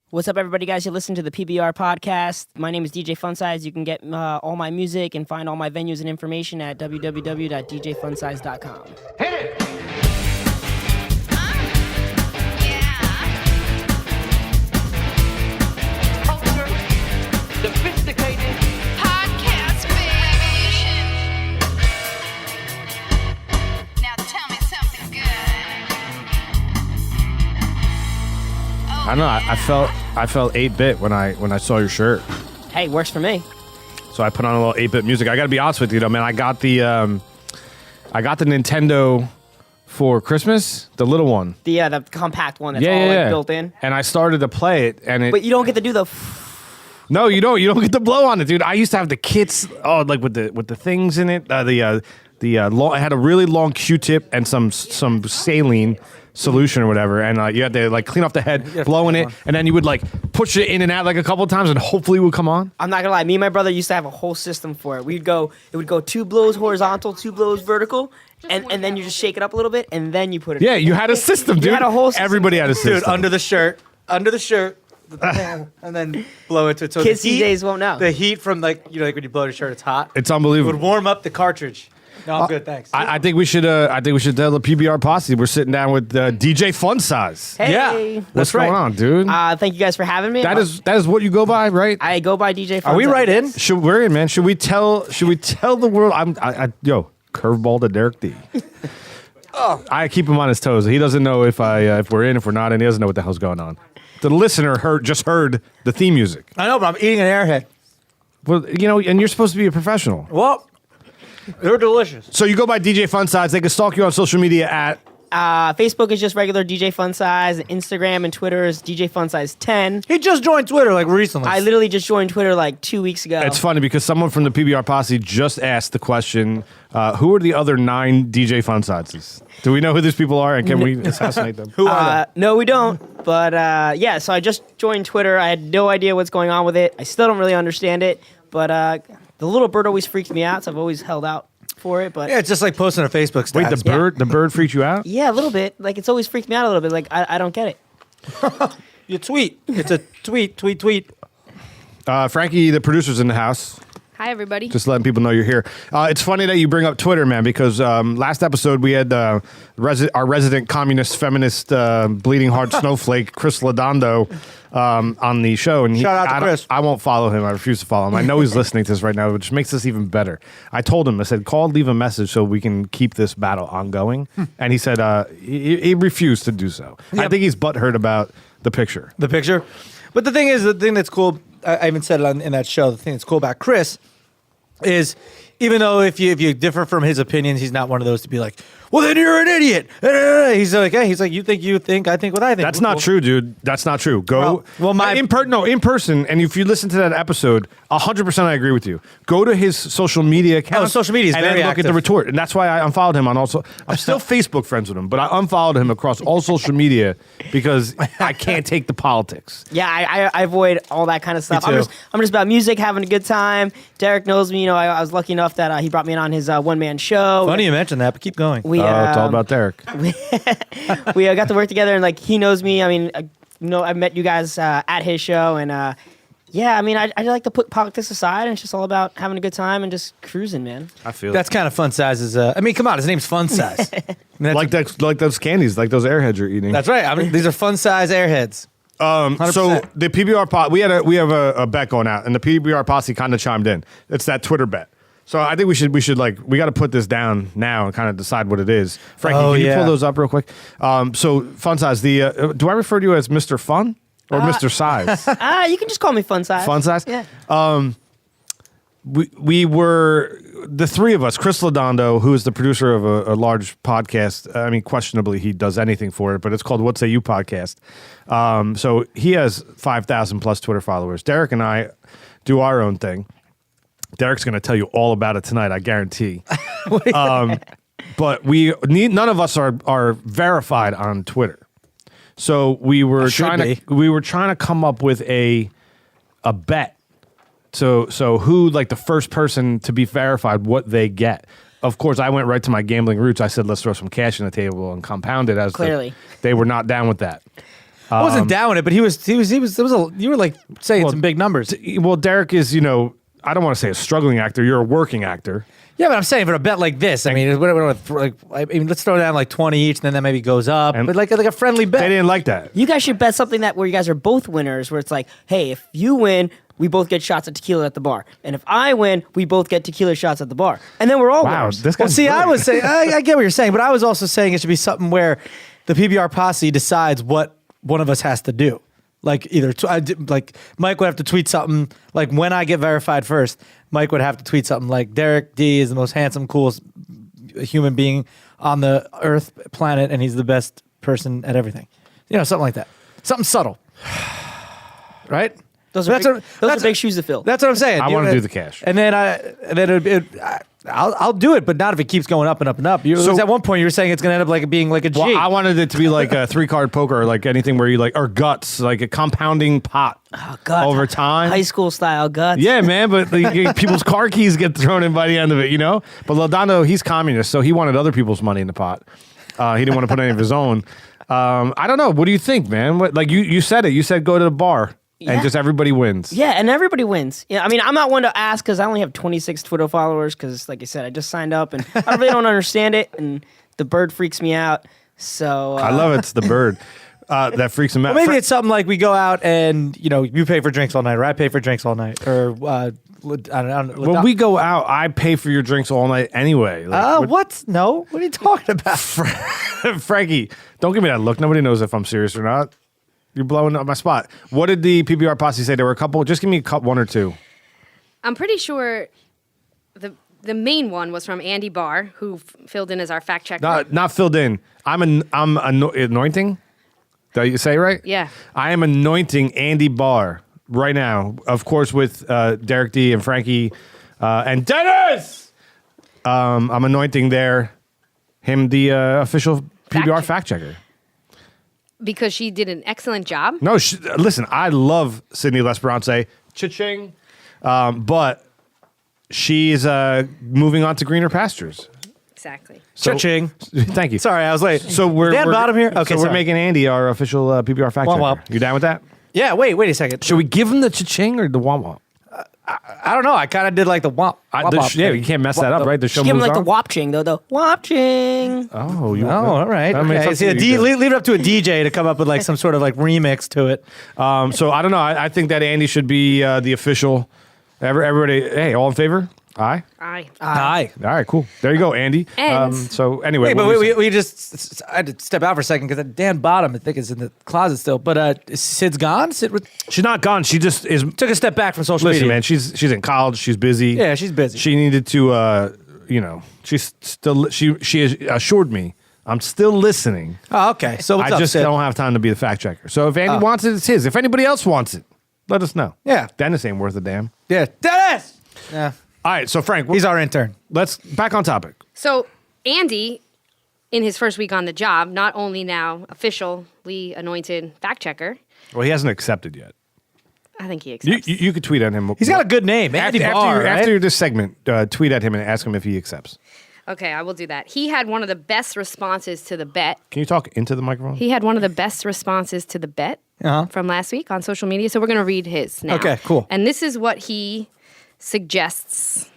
What's up, everybody, guys? You listen to the PBR podcast. My name is DJ Funsize. You can get all my music and find all my venues and information at www.djfunsize.com. Hit it! Culture, sophisticated Podcast, baby. Now tell me something good. I don't know. I felt 8-bit when I saw your shirt. Hey, works for me. So I put on a little 8-bit music. I got to be honest with you, though, man. I got the Nintendo for Christmas, the little one. The compact one that's all built in. And I started to play it, and But you don't get to do the... No, you don't. You don't get to blow on it, dude. I used to have the kits, like with the things in it. It had a really long Q-tip and some saline solution or whatever, and you had to like clean off the head, blow in it, and then you would like push it in and out like a couple of times, and hopefully it would come on. I'm not gonna lie, me and my brother used to have a whole system for it. It would go 2 blows horizontal, 2 blows vertical, and then you just shake it up a little bit, and then you put it. Yeah, you had a system, dude. You had a whole system. Everybody had a system. Dude, under the shirt, and then blow into it. So Kids the heat, these days won't know. The heat from like when you blow your shirt, it's hot. It's It unbelievable. would warm up the cartridge. No, I'm good, thanks. I think we should tell the PBR posse we're sitting down with DJ Funsize. Hey. Yeah. What's That's right. going on, dude? Thank you guys for having me. That is what you go by, right? I go by DJ Funsize. Are we right in? We're in, man. Should we tell the world? Curveball to Derek D. I keep him on his toes. He doesn't know if we're in, if we're not in. He doesn't know what the hell's going on. The listener just heard the theme music. I know, but I'm eating an Airhead. Well, and you're supposed to be a professional. Well, they're delicious. So you go by DJ Funsize. They can stalk you on social media at... Facebook is just regular DJ Funsize. Instagram and Twitter is DJ Funsize 10. He just joined Twitter like recently. I literally just joined Twitter like 2 weeks ago. It's funny because someone from the PBR posse just asked the question, who are the other 9 DJ Funsizes? Do we know who these people are, and can we assassinate them? Who are they? No, we don't. But so I just joined Twitter. I had no idea what's going on with it. I still don't really understand it. But the little bird always freaked me out, so I've always held out for it. But Yeah, it's just like posting a Facebook stats. Wait, the bird freaked you out? yeah, a little bit. Like it's always freaked me out a little bit. Like I don't get it. You tweet. It's a tweet. Frankie, the producer's in the house. Hi, everybody. Just letting people know you're here. It's funny that you bring up Twitter, man, because last episode we had our resident communist, feminist, bleeding heart snowflake, Chris Lodondo, on the show. And Shout out to Chris. I won't follow him. I refuse to follow him. I know he's listening to this right now, which makes this even better. I told him, I said, call, leave a message so we can keep this battle ongoing. And he said he refused to do so. Yep. I think he's butthurt about the picture. The picture. But the thing that's cool, I even said it in that show, the thing that's cool about Chris is even though if you differ from his opinions, he's not one of those to be like, well, then you're an idiot. He's like, hey, you think, I think what I think. That's not true, dude. That's not true. Go. Well, in person. And if you listen to that episode, 100% I agree with you. Go to his social media account. Oh, social media is and very then look active. at the retort. And that's why I unfollowed him on also. I'm still Facebook friends with him, but I unfollowed him across all social media because I can't take the politics. Yeah, I avoid all that kind of stuff. Me too. I'm just about music, having a good time. Derek knows me. I was lucky enough that he brought me on his one-man show. Funny you mentioned that, but keep going. We, It's all about Derek. we got to work together, and like he knows me. I mean, I met you guys at his show, and I mean, I like to put politics aside, and it's just all about having a good time and just cruising, man. I feel That's kind of Fun Size. I mean, come on, his name's Fun Size. I mean, like those candies, like those Airheads you're eating. that's right. I mean, these are Fun Size Airheads. 100%. So the PBR pot, we have a bet going out, and the PBR posse kind of chimed in. It's that Twitter bet. So I think we should we got to put this down now and kind of decide what it is. Frankie, can you pull those up real quick? So Fun Size, do I refer to you as Mr. Fun or Mr. Size? You can just call me Fun Size. Fun Size? Yeah. We were the three of us. Chris Lodondo, who is the producer of a large podcast. I mean, questionably he does anything for it, but it's called What Say You Podcast. So he has 5,000 plus Twitter followers. Derek and I do our own thing. Derek's going to tell you all about it tonight, I guarantee. But none of us are verified on Twitter. So we were trying to come up with a bet. So who, like the first person to be verified, what they get. Of course, I went right to my gambling roots. I said, let's throw some cash on the table and compound it. As Clearly. they were not down with that. I wasn't down with it, but he was. You were like saying some big numbers. Well, Derek is, I don't want to say a struggling actor. You're a working actor. Yeah, but I'm saying for a bet like this, I mean, let's throw down like 20 each, and then that maybe goes up. And but like a friendly bet. They didn't like that. You guys should bet something that where you guys are both winners, where it's like, hey, if you win, we both get shots of tequila at the bar, and if I win, we both get tequila shots at the bar, and then we're all winners. This Well, guy's see, I brilliant. was saying, I get what you're saying, but I was also saying it should be something where the PBR posse decides what one of us has to do. Like either, like Mike would have to tweet something, like when I get verified first, Mike would have to tweet something like Derek D is the most handsome, coolest human being on the earth planet, and he's the best person at everything. Something like that. Something subtle. Right? Those are big shoes to fill. That's what I'm saying. I want to do the cash. And then I'll do it, but not if it keeps going up and up and up. So at one point you were saying it's going to end up like being like a G. Well, I wanted it to be like a 3-card poker, or like anything where you or guts, like a compounding pot Guts. over time. High school style guts. Yeah, man, but people's car keys get thrown in by the end of it, But Lodando, he's communist, so he wanted other people's money in the pot. He didn't want to put any of his own. I don't know. What do you think, man? You said it. You said go to the bar. Yeah. And just everybody wins. Yeah, and everybody wins. Yeah, I mean, I'm not one to ask because I only have 26 Twitter followers because, like I said, I just signed up and I really don't understand it, and the bird freaks me out. So I love it. It's the bird that freaks him out. Well, maybe it's something like we go out and you pay for drinks all night, or I pay for drinks all night, or I don't know. When we go out, I pay for your drinks all night anyway. What? No, what are you talking about? Frankie, don't give me that look. Nobody knows if I'm serious or not. You're blowing up my spot. What did the PBR posse say? There were a couple. Just give me one or two. I'm pretty sure the main one was from Andy Barr, who filled in as our fact checker. Not filled in. I'm anointing. Did you say right? Yeah. I am anointing Andy Barr right now. Of course, with Derek D and Frankie and Dennis. I'm anointing him the official PBR fact checker. Because she did an excellent job. No, listen, I love Sydney L'Esperance. Cha-ching. But she's moving on to greener pastures. Exactly. So, Cha-ching. Thank you. Sorry, I was late. So we're Dan Bottom here? Okay, so we're sorry. making Andy our official PBR fact checker. Womp womp. You down with that? Yeah, wait a second. Should we give him the cha-ching or the womp-womp? I don't know. I kind of did like the womp. Yeah, you can't mess that up, right? The show give him moves like on. the wop-ching, though. The wop-ching. Oh, Oh, all right. That makes Okay. sense to See, me. leave it up to a DJ to come up with like some sort of like remix to it. So I don't know. I think that Andy should be the official. Everybody, hey, all in favor? Aye. Aye. Hi. All right, cool. There you go, Andy. And- So anyway, Wait, what but were we saying? we just I had to step out for a second because Dan Bottom, I think, is in the closet still. But Sid's gone. She's not gone. She just is. Took a step back from social Listen, media. man, she's in college. She's busy. Yeah, she's busy. She needed to, she's still. She has assured me I'm still listening. Oh, okay. So what's I up, just Sid? don't have time to be the fact checker. So if Andy wants it, it's his. If anybody else wants it, let us know. Yeah. Dennis ain't worth a damn. Yeah, Dennis. Yeah, All right, so Frank, he's our intern. let's back on topic. So Andy, in his first week on the job, not only now officially anointed fact checker, Well, he hasn't accepted yet. I think he accepts. You could tweet at him. He's got a good name, Andy Barr. Right? After this segment, tweet at him and ask him if he accepts. Okay, I will do that. He had one of the best responses to the bet. Can you talk into the microphone? He had one of the best responses to the bet from last week on social media. So we're going to read his now. Okay, cool. And this is what he suggests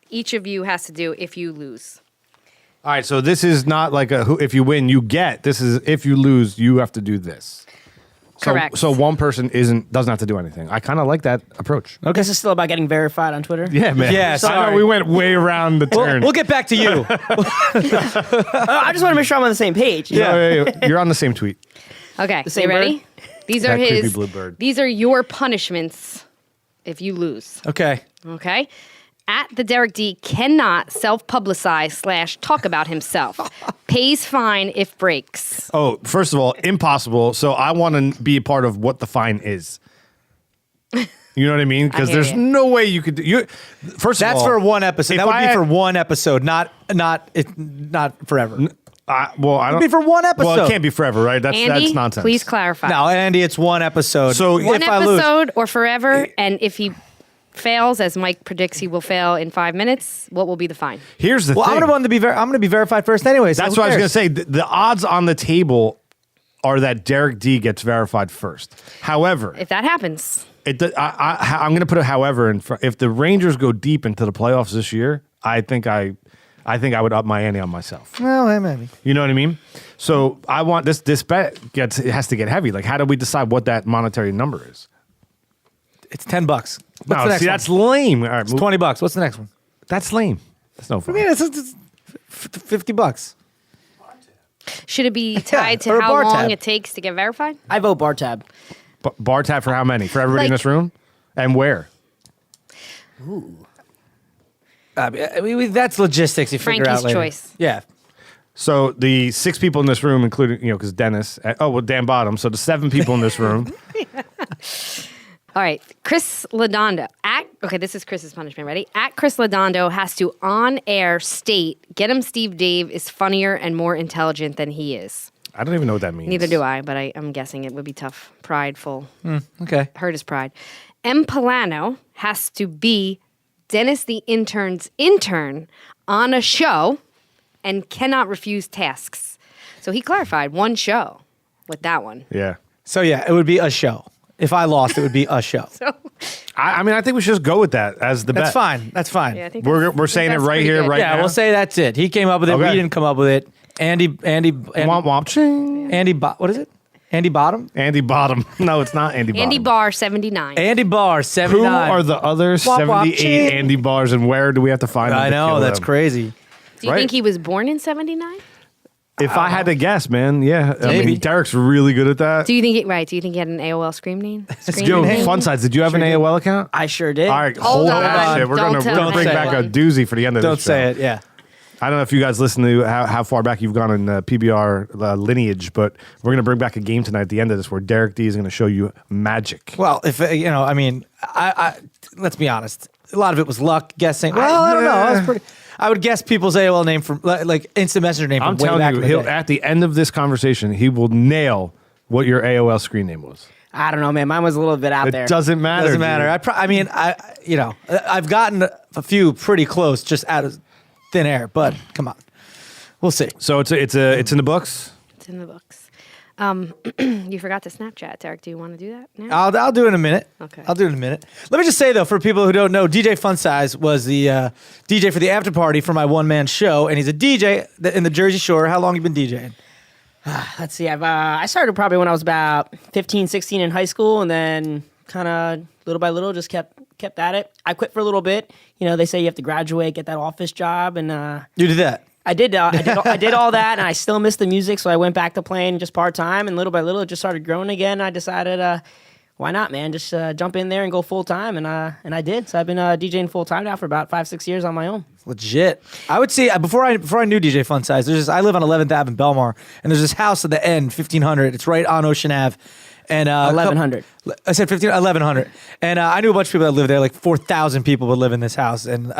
each of you has to do if you lose. All right, so this is not like if you win, you get. This is if you lose, you have to do this. Correct. So one person doesn't have to do anything. I kind of like that approach. Okay. This is still about getting verified on Twitter. Yeah, man. Yeah, I know sorry. we went way around the turn. We'll get back to you. I just want to make sure I'm on the same page. Yeah, you're on the same tweet. Okay, The same you ready? These are That creepy his. blue bird. These are your punishments if you lose. Okay. Okay. At the Derek D cannot self-publicize / talk about himself. Pays fine if breaks. Oh, first of all, impossible. So I want to be a part of what the fine is. You know what I mean? Because hear there's you. no way you could do. First of all, That's for one episode. if That would I be for had- one episode, not forever. Well, I don't. be for one Well, episode. it can't be forever, right? That's Andy, nonsense. please clarify. No, Andy, it's one episode. So One if I lose, episode or forever, and if he fails, as Mike predicts he will fail in 5 minutes, what will be the fine? Here's the well, thing. I'm going to be verified first anyway. So That's who what I was cares? going to say. The odds on the table are that Derek D gets verified first. However, If that happens, I'm going to put a however in front. If the Rangers go deep into the playoffs this year, I think I would up my ante on myself. Well, maybe. You know what I mean? So I want this bet has to get heavy. Like, how do we decide what that monetary number is? It's $10. What's No, the next see, one? that's lame. All right, It's $20. What's the next one? That's lame. That's no fun. I mean, it's $50. should it be tied or to a how bar long tab. it takes to get verified? I vote bar tab. Bar tab for how many? For everybody in Like- this room? And where? I mean, that's logistics. You figure Frankie's out later. choice. Yeah. So the 6 people in this room, including, because Dennis, Dan Bottom. So the 7 people in this room. All right, Chris Ladondo. Okay, this is Chris's punishment. Ready? At Chris Ladondo has to on air state, "Get him, Steve Dave is funnier and more intelligent than he is." I don't even know what that means. Neither do I, but I'm guessing it would be tough. Prideful. Okay. Hurt his pride. M. Polano has to be Dennis the intern's intern on a show and cannot refuse tasks. So he clarified one show with that one. Yeah. So yeah, it would be a show. If I lost, it would be a show. So I mean, I think we should just go with that as the That's bet. fine. That's fine. yeah, I think We're that's- saying it that's right pretty here, good. right Yeah, now. we'll say that's it. He came up with it. Okay. We didn't come up with it. Andy, Womp womp. Ching. what is it? Andy Bottom? Andy Bottom. No, it's not Andy Bottom. Andy Barr 79. Andy Barr, Who 79. are the other Womp womp 78 ching. Andy Bars, and where do we have to find them? I to know, kill that's them? crazy. Do you right? think he was born in 79? If I had to guess, man, yeah. I Maybe. mean, Derek's really good at that. Do you think Do you think he had an AOL screen name? Yo, name? Fun Sides, did you have an AOL account? I sure did. All right, Hold hold that on. shit. We're Don't gonna tell bring anyone. back a doozy for the end of Don't this show. say it, yeah. I don't know if you guys listen to how far back you've gone in PBR lineage, but we're going to bring back a game tonight at the end of this where Derek D is going to show you magic. Well, if I mean, I let's be honest. A lot of it was luck, guessing. Well, I don't know. I was pretty. I would guess people's AOL name from like instant messenger name from I'm way telling back you, in the he'll day. at the end of this conversation, he will nail what your AOL screen name was. I don't know, man. Mine was a little bit out there. It doesn't matter. Doesn't matter. dude. I've gotten a few pretty close just out of thin air, but come on, we'll see. So it's in the books. It's in the books. You forgot to Snapchat, Derek. Do you want to do that now? I'll do it in a minute. Okay. I'll do it in a minute. Let me just say though, for people who don't know, DJ Fun Size was the DJ for the after party for my one man show, and he's a DJ in the Jersey Shore. How long you been DJing? Let's see. I started probably when I was about 15, 16 in high school, and then kind of little by little just kept at it. I quit for a little bit. They say you have to graduate, get that office job, and You did that. I did all that, and I still miss the music, so I went back to playing just part time, and little by little it just started growing again. I decided, why not, man? Just jump in there and go full time, and I did. So I've been DJing full time now for about 5-6 years on my own. Legit. I would say before I knew DJ Fun Size, I live on 11th Ave in Belmar, and there's this house at the end, 1500. It's right on Ocean Ave. And 1100. I said 1100. And I knew a bunch of people that lived there. Like 4,000 people would live in this house, and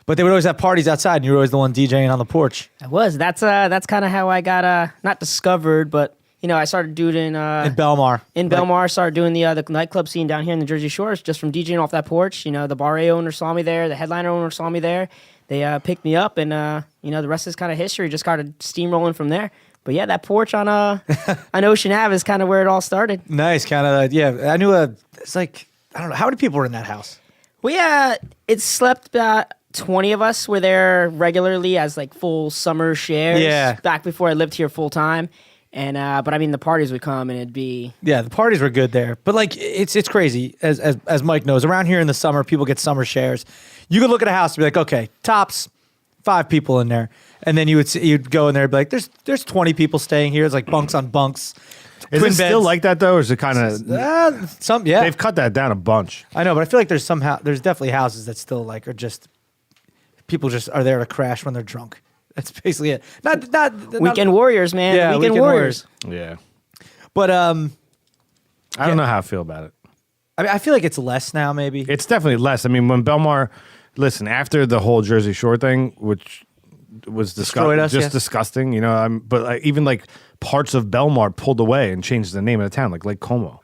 but they would always have parties outside, and you were always the one DJing on the porch I was. That's kind of how I got not discovered, but I started doing in Belmar. in Belmar. Started doing the nightclub scene down here in the Jersey Shores just from DJing off that porch. The bar A owner saw me there, the headliner owner saw me there. They picked me up, and the rest is kind of history. Just started steamrolling from there. But yeah, that porch on on Ocean Ave is kind of where it all started. Nice, kind of. Yeah, I knew it's like I don't know how many people were in that house. Well, it slept about 20 of us were there regularly as like full summer shares. Yeah. Back before I lived here full time. And but I mean the parties would come and it'd be Yeah, the parties were good there, but like it's crazy. As Mike knows, around here in the summer, people get summer shares. You could look at a house and be like, okay, tops 5 people in there, and then you'd go in there and be like, there's 20 people staying here. It's like bunks on bunks. Is twin it still beds. like that though, or is it kind of? Some yeah, They've cut that down a bunch. I know, but I feel like there's definitely houses that still like are just people just are there to crash when they're drunk. That's basically it. Not weekend warriors, man. Yeah, weekend warriors. Yeah, but I don't know how I feel about it. I mean, I feel like it's less now. Maybe It's definitely less. I mean, when Belmar, listen, after the whole Jersey Shore thing, which was Destroyed us, just yeah. disgusting, but like, even like parts of Belmar pulled away and changed the name of the town, like Lake Como.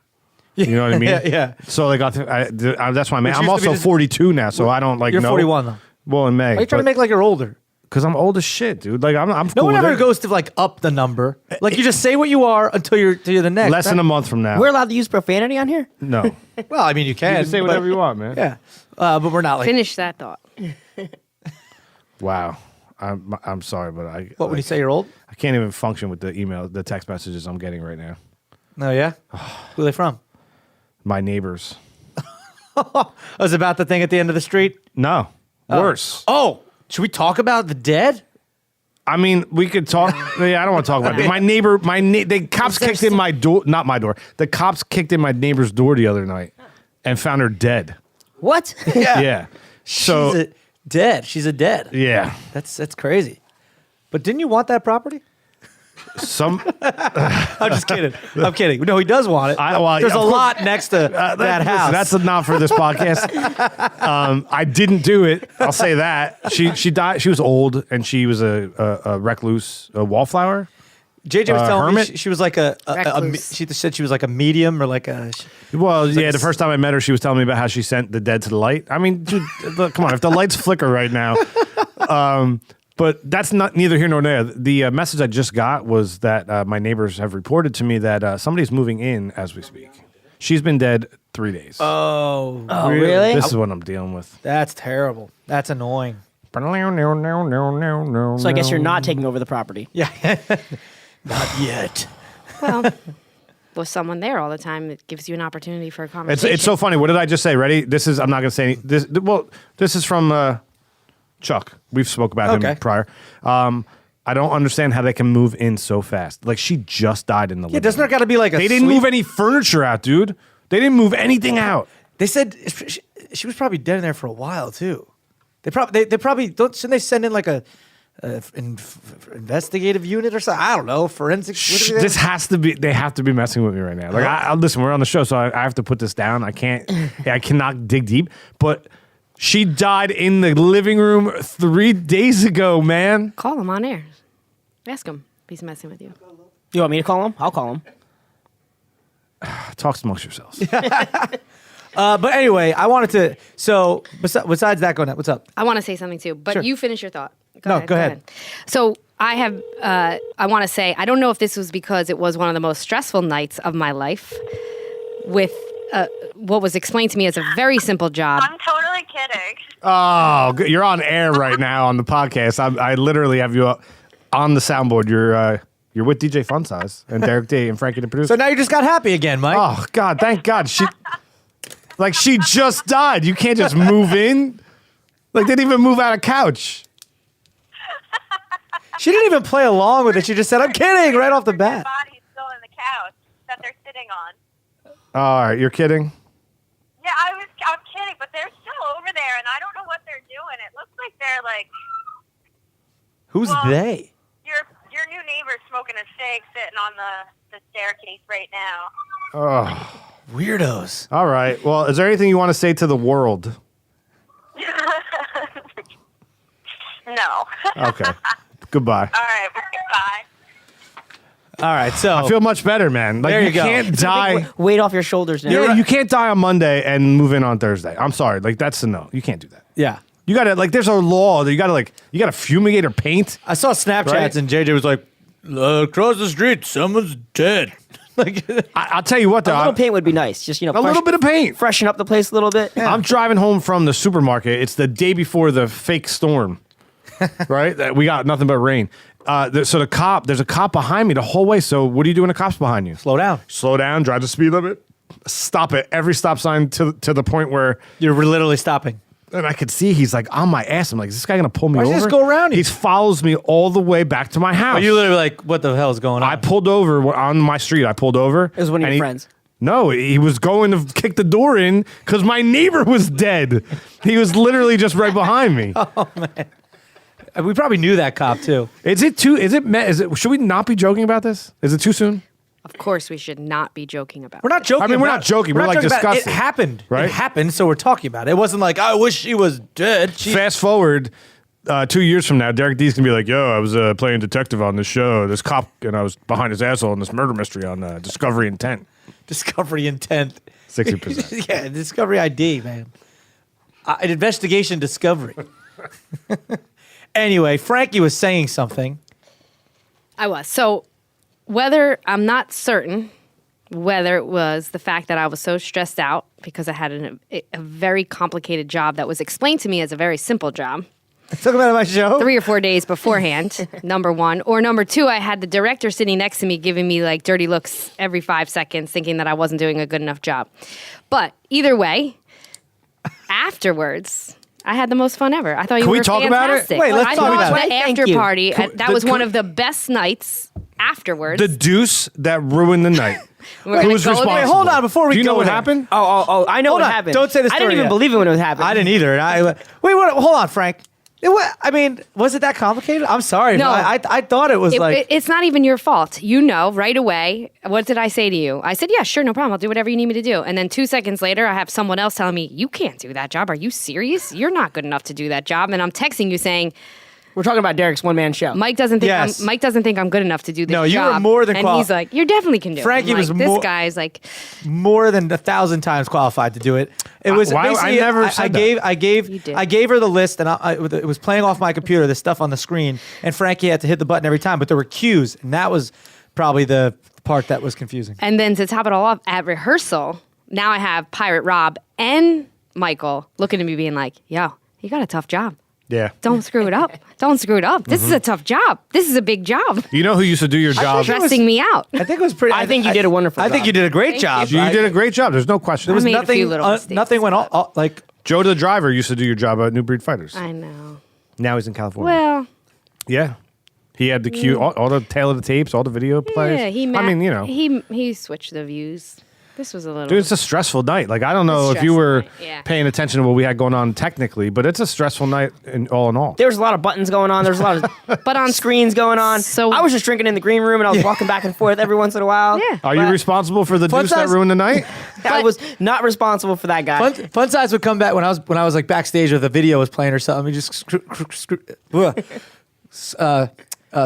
You know what I mean? Yeah. So like, that's why Which I'm used to also be 42 now, so I don't like. You're know. 41 though. Well, in May. Are you trying to but- make like you're older? Because I'm old as shit, dude. Like I'm No cool one with ever it. goes to like up the number. Like you just say what you are until you're the next. Less than a month from now. We're allowed to use profanity on here? No. You Well, I mean, you can, can say but- whatever you want, man. Yeah, but we're not like. Finish that thought. Wow. I'm sorry, but What when you say you're old? I can't even function with the text messages I'm getting right now. No, yeah. Who are they from? My neighbors. Oh, is it about the thing at the end of the street? No. Worse. Oh, should we talk about the dead? I mean, we could talk. Yeah, I don't want to talk about it. My neighbor, the cops kicked in my door. Not my door. The cops kicked in my neighbor's door the other night and found her dead. What? Yeah. So She's dead. She's a dead. yeah, That's crazy. But didn't you want that property? some. I'm just kidding. I'm kidding. No, he does want it. Well, There's of a course- lot next to that house. That's not for this podcast. I didn't do it. I'll say that. She died. She was old and she was a recluse, a wallflower. JJ was telling hermit? me she was like Recluse. she said she was like a medium or like a. Well, yeah. The first time I met her, she was telling me about how she sent the dead to the light. I mean, dude, look, come on. If the lights flicker right now, but that's not neither here nor there. The message I just got was that my neighbors have reported to me that somebody's moving in as we speak. She's been dead 3 days. Oh, really? This is what I'm dealing with. That's terrible. That's annoying. So I guess you're not taking over the property. Yeah. Not yet. Well, with someone there all the time, it gives you an opportunity for a conversation. It's so funny. What did I just say? Ready? This is. I'm not going to say any, this. Well, this is from Chuck. We've spoke about Okay. him prior. I don't understand how they can move in so fast. Like she just died in the. Yeah, doesn't there got to be like a? They didn't sweep? move any furniture out, dude. They didn't move anything out. They said she was probably dead in there for a while too. They probably don't. Shouldn't they send in like a investigative unit or something? I don't know. Forensic. This has to be. They have to be messing with me right now. Like, I listen. We're on the show, so I have to put this down. I can't. I cannot dig deep. But she died in the living room 3 days ago, man. Call him on air. Ask him if he's messing with you. You want me to call him? I'll call him. Talk amongst yourselves. But anyway, I wanted to. So besides that, going on, what's up? I want to say something too, but Sure. you finish your thought. Go ahead. So I have, I want to say, I don't know if this was because it was one of the most stressful nights of my life with what was explained to me as a very simple job. I'm totally kidding. Oh, you're on air right now on the podcast. I literally have you on the soundboard. You're with DJ Fun Size and Derek D and Frankie the producer. So now you just got happy again, Mike. Oh God, thank God. She just died. You can't just move in. Like they didn't even move out of couch. She didn't even play along with it. She just said, "I'm kidding," right off the bat. Their body's still in the couch that they're sitting on. All right, you're kidding. Yeah, I'm kidding, but they're still over there, and I don't know what they're doing. It looks like they're like Who's Well- they? your new neighbor's smoking a cig sitting on the staircase right now. Oh, Weirdos. all right. Well, is there anything you want to say to the world? No. Okay. Goodbye. All right, bye. All right, so I feel much better, man. Like There you go. can't die. Weight off your shoulders now. You can't die on Monday and move in on Thursday. I'm sorry. Like that's a no. You can't do that. yeah. You gotta there's a law that you gotta fumigate or paint. I saw Snapchats Right. and JJ was like, "Across the street, someone's dead." Like, I'll tell you what though. A little paint would be nice. Just, a little bit of paint. Freshen up the place a little bit. I'm driving home from the supermarket. It's the day before the fake storm, right? That we got nothing but rain. There's a cop behind me the whole way. So what do you do when a cop's behind you? slow down. Slow down, drive the speed limit, stop at every stop sign to the point where, You're literally stopping. and I could see he's like on my ass. I'm like, is this guy gonna pull me Why over? don't you just go around He you? follows me all the way back to my house. Are you literally like, "What the hell is going on?" I pulled over on my street. I pulled over. It was one of and your he- friends. No, he was going to kick the door in because my neighbor was dead. He was literally just right behind me. We probably knew that cop too. Should we not be joking about this? Is it too soon? Of course, we should not be joking about We're not this. joking. I mean, we're about not joking. We're, like, joking about it. discussing. It happened. Right? It happened, so we're talking about it. It wasn't like, "I wish she was dead." Fast forward 2 years from now, Derek D's gonna be like, "Yo, I was playing detective on this show. This cop, and I was behind his asshole in this murder mystery on Discovery Intent." Discovery intent. 60%. Yeah, Discovery ID, man. An investigation discovery. Anyway, Frankie was saying something. I was. So I'm not certain whether it was the fact that I was so stressed out because I had a very complicated job that was explained to me as a very simple job. Talk about my show. 3 or 4 days beforehand, number one. Or number two, I had the director sitting next to me giving me like dirty looks every 5 seconds, thinking that I wasn't doing a good enough job. But either way, afterwards, I had the most fun ever. I thought you Can were we talk about it? fantastic. Wait, let's I talk thought about the it. after Thank you. party, that was one of the best nights afterwards. The deuce that ruined the night. We're gonna Who's go there. responsible? Wait, hold on, before we Do you know go what there. happened? Oh, I know Hold what on. happened. Don't say the I didn't story even yet. believe it when it happened. I didn't either. And wait, hold on, Frank. I mean, was it that complicated? I'm sorry. No. I thought it was It's not even your fault. You know right away. What did I say to you? I said, yeah, sure, no problem. I'll do whatever you need me to do. And then 2 seconds later, I have someone else telling me, you can't do that job. Are you serious? You're not good enough to do that job. And I'm texting you saying, We're talking about Derek's one-man show. Mike doesn't think Yes. Mike doesn't think I'm good enough to do this No, job. you were more than And he's like, you definitely can do Frankie it. I'm was like, this more- guy's like, more than 1,000 times qualified to do it. It was Why- I basically never said that. I did. gave her the list, and it was playing off my computer, the stuff on the screen, and Frankie had to hit the button every time. But there were cues, and that was probably the part that was confusing. and then to top it all off, at rehearsal, now I have Pirate Rob and Michael looking at me being like, yo, you got a tough job. Yeah. Don't screw it up. Don't screw it up. This is a tough job. This is a big job. You know who used to do your job? Stressing me out. I think it was pretty. I think you did a wonderful I think job. you did a great job. You did a great job. There's no question. There was I made a nothing. few little mistakes, Nothing went all like. Joe the driver used to do your job at New Breed Fighters. I know. Now he's in California. Well, Yeah. He had the cue, all the tail of the tapes, all the video plays. yeah, I mean, you know. he switched the views. This was a little. Dude, it's a stressful night. Like, I don't know It's if you were stressful night, yeah. paying attention to what we had going on technically, but it's a stressful night in all. There was a lot of buttons going on. There was a lot of but on screens going on. So- I was just drinking in the green room and I was walking back and forth every once in a while. Yeah. Are you But responsible for the Fun deuce that size- ruined the night? I was not responsible for that guy. Fun size would come back when I was like backstage or the video was playing or something. We just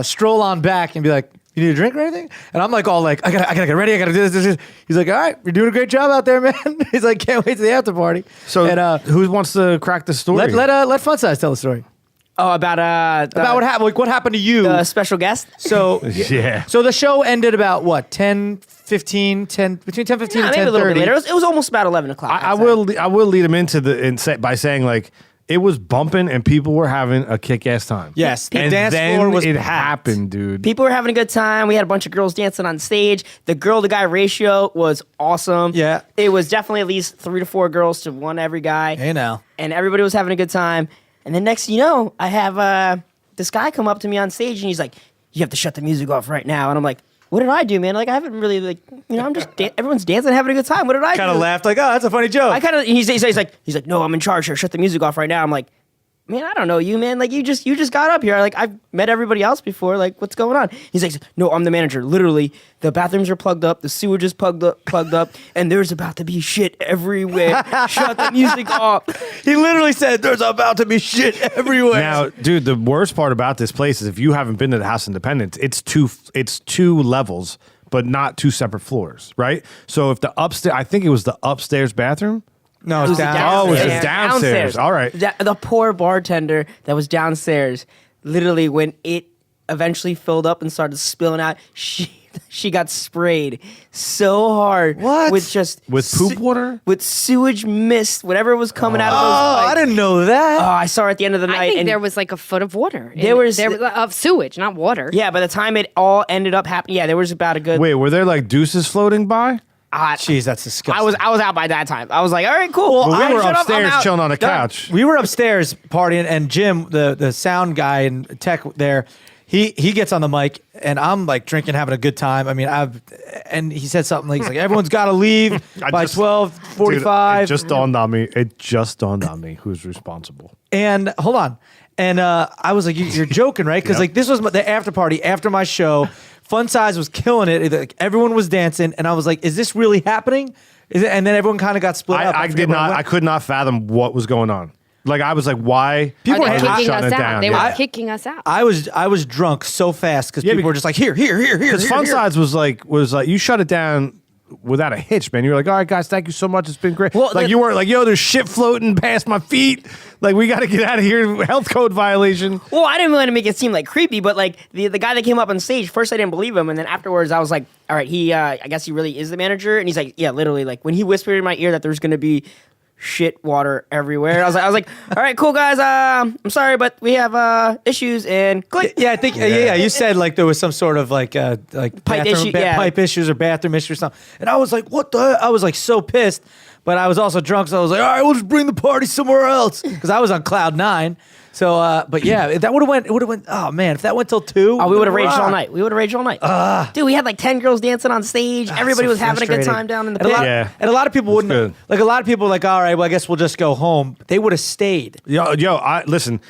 stroll on back and be like, "You need a drink or anything?" And I'm like, all like, I gotta get ready. I gotta do this. He's like, "All right, you're doing a great job out there, man." He's like, "Can't wait to the after party." So, and, who wants to crack the story? let Fun Size tell the story Oh, about about what happened. Like, what happened to you? the special guest. So Yeah. So the show ended about what 10, 15, 10 between 10, 15 Nah, and maybe a little bit 10:30. later. It was almost about 11 o'clock. I outside. will lead him into by saying, like, it was bumping and people were having a kick-ass time. Yes, the and dance then floor was it packed. happened, dude. People were having a good time. We had a bunch of girls dancing on stage. The girl-to-guy ratio was awesome. Yeah. It was definitely at least 3 to 4 girls to one every guy. Hey now. And everybody was having a good time. And then next thing you know, I have this guy come up to me on stage and he's like, "You have to shut the music off right now." And I'm like, "What did I do, man? Like, I haven't really, like, I'm just, everyone's dancing, having a good time. What did I Kind do?" of laughed like, "Oh, that's a funny joke." I kind of, he's like, "No, I'm in charge here. Shut the music off right now." I'm like, "Man, I don't know you, man. Like, you just got up here. Like, I've met everybody else before. Like, what's going on?" He's like, "No, I'm the manager. Literally, the bathrooms are plugged up, the sewage is plugged up, and there's about to be shit everywhere. Shut the music off." He literally said, "There's about to be shit everywhere." Now, dude, the worst part about this place is if you haven't been to the House Independence, it's two levels, but not two separate floors, right? So if the upstairs, I think it was the upstairs bathroom. no, It it's was down. Oh, it was downstairs. downstairs. All right. The poor bartender that was downstairs, literally, when it eventually filled up and started spilling out, she got sprayed so hard. What? With poop water? With sewage mist, whatever was coming out of those Oh, pipes. I didn't know that. Oh, I saw her at the end of the night. I think and there was like a foot of water. There was- of sewage, not water. yeah, by the time it all ended up happening, yeah, there was about a good. Wait, were there like deuces floating by? Jeez, that's disgusting. I was out by that time. I was like, all right, cool. Well, we I were shut up, I'm upstairs out. chilling on a Done. couch. We were upstairs partying, and Jim, the sound guy and tech there, he gets on the mic, and I'm like drinking, having a good time. I mean, and he said something like, he's like, "Everyone's got to leave by 12:45." Dude, it just dawned on me. It just dawned on me who's responsible. And hold on. And I was like, "You're joking, right?" Because Yep. like this was the after party after my show. Fun Size was killing it. Like, everyone was dancing, and I was like, "Is this really happening?" And then everyone kind of got split up. I forget did what it not. was. I could not fathom what was going on. Like, I was like, why? People Are they were kicking shutting us it out? down, They yeah. were kicking us out. I was drunk so fast because Yeah, people were just like, here. Because Fun Size was like, you shut it down without a hitch, man. You were like, all right, guys, thank you so much. It's been great. Well, like you weren't like, yo, there's shit floating past my feet. Like we got to get out of here. Health code violation. Well, I didn't want to make it seem like creepy, but like the guy that came up on stage, first I didn't believe him, and then afterwards I was like, all right, I guess he really is the manager, and he's like, yeah, literally, like when he whispered in my ear that there's gonna be shit water everywhere, I was like, all right, cool guys, I'm sorry, but we have issues, and click. Yeah, I think you said like there was some sort of like Pipe issue, yeah. pipe issues or bathroom issues or something, and I was like, what the? I was like so pissed, but I was also drunk, so I was like, all right, we'll just bring the party somewhere else because I was on cloud 9. So, but yeah, if that would have went. Oh man, if that went till 2, Oh, we would have raged all night. Dude, we had like 10 girls dancing on stage. Everybody so was having a good frustrating. time down in the And pit. and a lot of people wouldn't. good. Like a lot of people, were like, all right, well, I guess we'll just go home. They would have stayed. Yo, listen.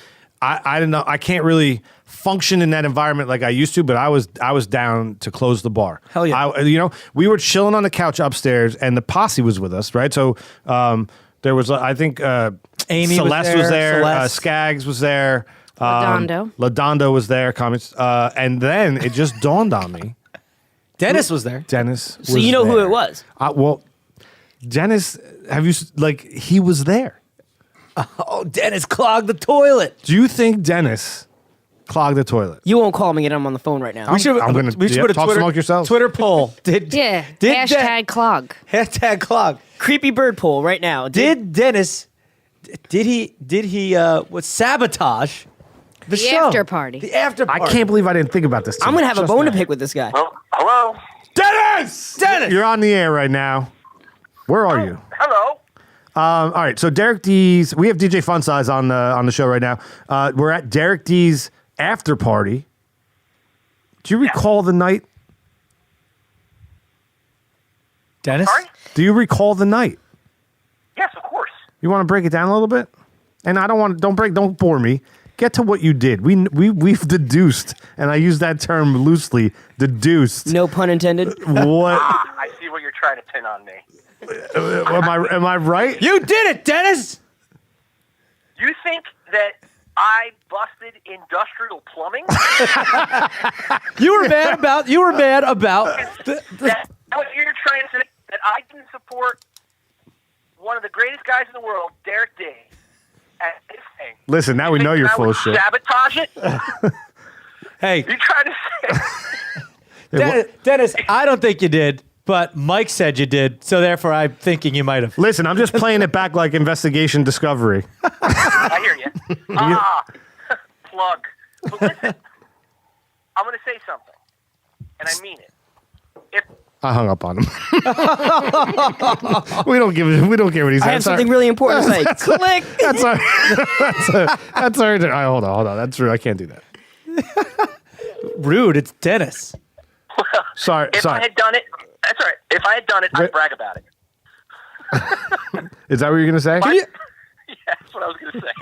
I don't know. I can't really function in that environment like I used to, but I was down to close the bar. Hell yeah. We were chilling on the couch upstairs, and the posse was with us, right? So there was, I think, Amy Celeste was there. Celeste. Skaggs was there. Ladondo. was there. Comments, and then it just dawned on me. Dennis was there. Dennis. So you know who it was? Well, Dennis. He was there. Oh, Dennis clogged the toilet. Do you think Dennis clogged the toilet? You won't call him and get him on the phone right now. We should I'm gonna- put yeah, a talk Twitter, amongst yourselves. Twitter poll. Yeah. Hashtag clog. Hashtag clog. Creepy bird poll right now. Did Dennis? Did he? What sabotage the show? after party. The after I party. can't believe I didn't think about this. I'm gonna have a Just bone to now. pick with this guy. Oh, hello. Dennis. You're on the air right now. Where are you? Hello. All right. So Derek D's. We have DJ Fun Size on the show right now. We're at Derek D's after party. Do you recall the night? Dennis. Sorry? Do you recall the night? Yes, of course. You want to break it down a little bit? And I don't bore me. Get to what you did. We've deduced, and I use that term loosely, deduced. No pun intended. What I see what you're trying to pin on me. am I right? You did it, Dennis. You think that I busted industrial plumbing? You were mad about. That what you're trying to say? That I didn't support one of the greatest guys in the world, Derek D. At this thing. Listen, now we You know think you're I full would of shit. Sabotage it? Hey, You trying to say? Dennis. I don't think you did, but Mike said you did. So therefore, I'm thinking you might have. Listen, I'm just playing it back like Investigation Discovery. I hear you. Plug. But listen, I'm going to say something, and I mean it. If I hung up on him. we don't care what he said. I have something really important to say. Click. That's our. That's our. Hold on. That's rude. I can't do that. Rude. It's Dennis. Sorry. I had done it, that's all right. If I had done it, I'd brag about it. Is that what you're gonna say? Yeah, that's what I was going to say.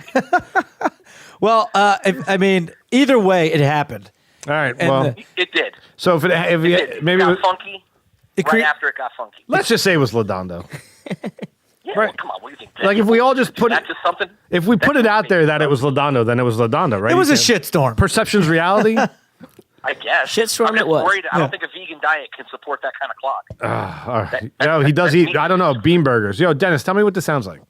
Well, I mean, either way, it happened. All right. And Well, the- It did. so if It maybe got funky. Right after it got funky. let's just say it was Ladondo. Yeah, Right. well, come on, what do you think? Like if we all just put it, That's just something. if we put it out there that it was Ladondo, then it was Ladondo, right? It was a You can't- shitstorm. Perception's reality. I guess. Shitstorm I'm just it was. Worried. I don't think a vegan diet can support that kind of clog. All right. Yo, he does eat. I don't know, bean burgers. Yo, Dennis, tell me what this sounds like.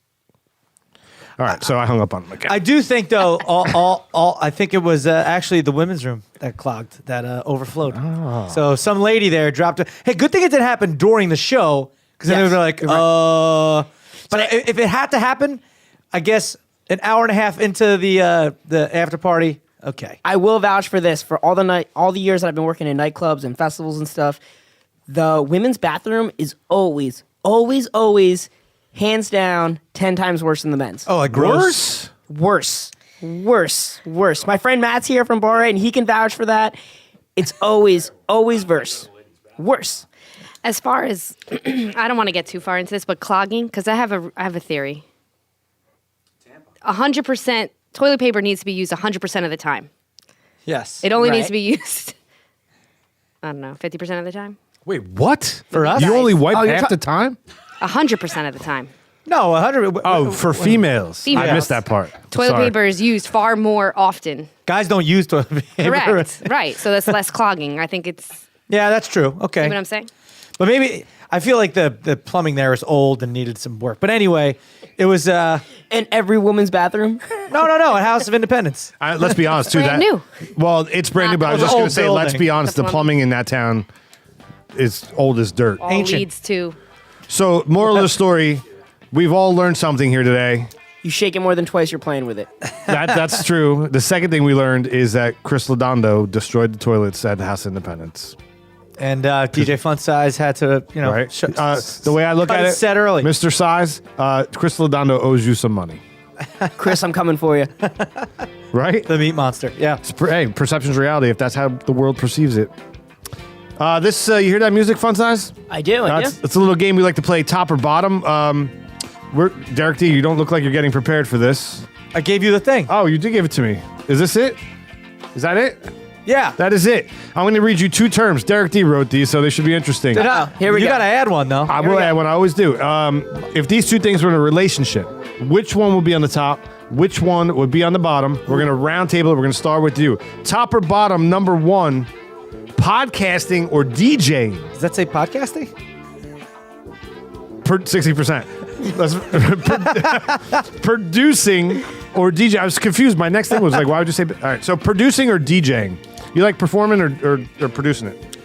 All right, so I hung up on him again. I do think though, I think it was actually the women's room that clogged, that overflowed. Oh. So some lady there dropped it. Hey, good thing it didn't happen during the show because then Yes. they were like, But if it had to happen, I guess an hour and a half into the after party. Okay. I will vouch for this for all the years that I've been working in nightclubs and festivals and stuff. The women's bathroom is always, hands down, 10 times worse than the men's. Oh, like gross. Worse. My friend Matt's here from Bar 8, and he can vouch for that. It's always worse. As far as I don't want to get too far into this, but clogging, because I have a theory. 100% toilet paper needs to be used 100% of the time. Yes. It only Right. needs to be used, I don't know, 50% of the time. Wait, what? For us? You only wipe Oh, you're half the time? 100% of the time. No, 100. Oh, for females. I Females. missed that part. Toilet Sorry. paper is used far more often. Guys don't use toilet paper. Correct. Right. So that's less clogging. I think it's, Yeah, that's true. Okay. you know what I'm saying? But maybe I feel like the plumbing there is old and needed some work. But anyway, it was In every woman's bathroom. no, at House of Independence. Let's be honest, too. Brand new. Well, it's brand new, but I was Well, just the going old to say, let's building. be honest, the The plumbing in that town is old as dirt. All Ancient. leads to So, moral of the story, we've all learned something here today. You shake it more than twice, you're playing with it. That's true. The second thing we learned is that Chris Lodondo destroyed the toilets at the House of Independence. And DJ Fun Size had to, Right? The way I look cut at his it, set early. Mr. Size, Chris Lodondo owes you some money. Chris, I'm coming for you. Right? The meat monster. Yeah. Hey, perception's reality if that's how the world perceives it. You hear that music, Fun Size? I do. It's a little game we like to play, top or bottom. Derek D, you don't look like you're getting prepared for this. I gave you the thing. Oh, you did give it to me. Is this it? Is that it? Yeah. That is it. I'm going to read you two terms. Derek D wrote these, so they should be interesting. Here we you go. got to add one, though. I will add one. I always do. If these two things were in a relationship, which one would be on the top? Which one would be on the bottom? We're going to round table it. We're going to start with you. Top or bottom, number one, podcasting or DJing? Does that say podcasting? 60%. Producing or DJ. I was confused. My next thing was like, why would you say? All right. So producing or DJing? You like performing or producing it?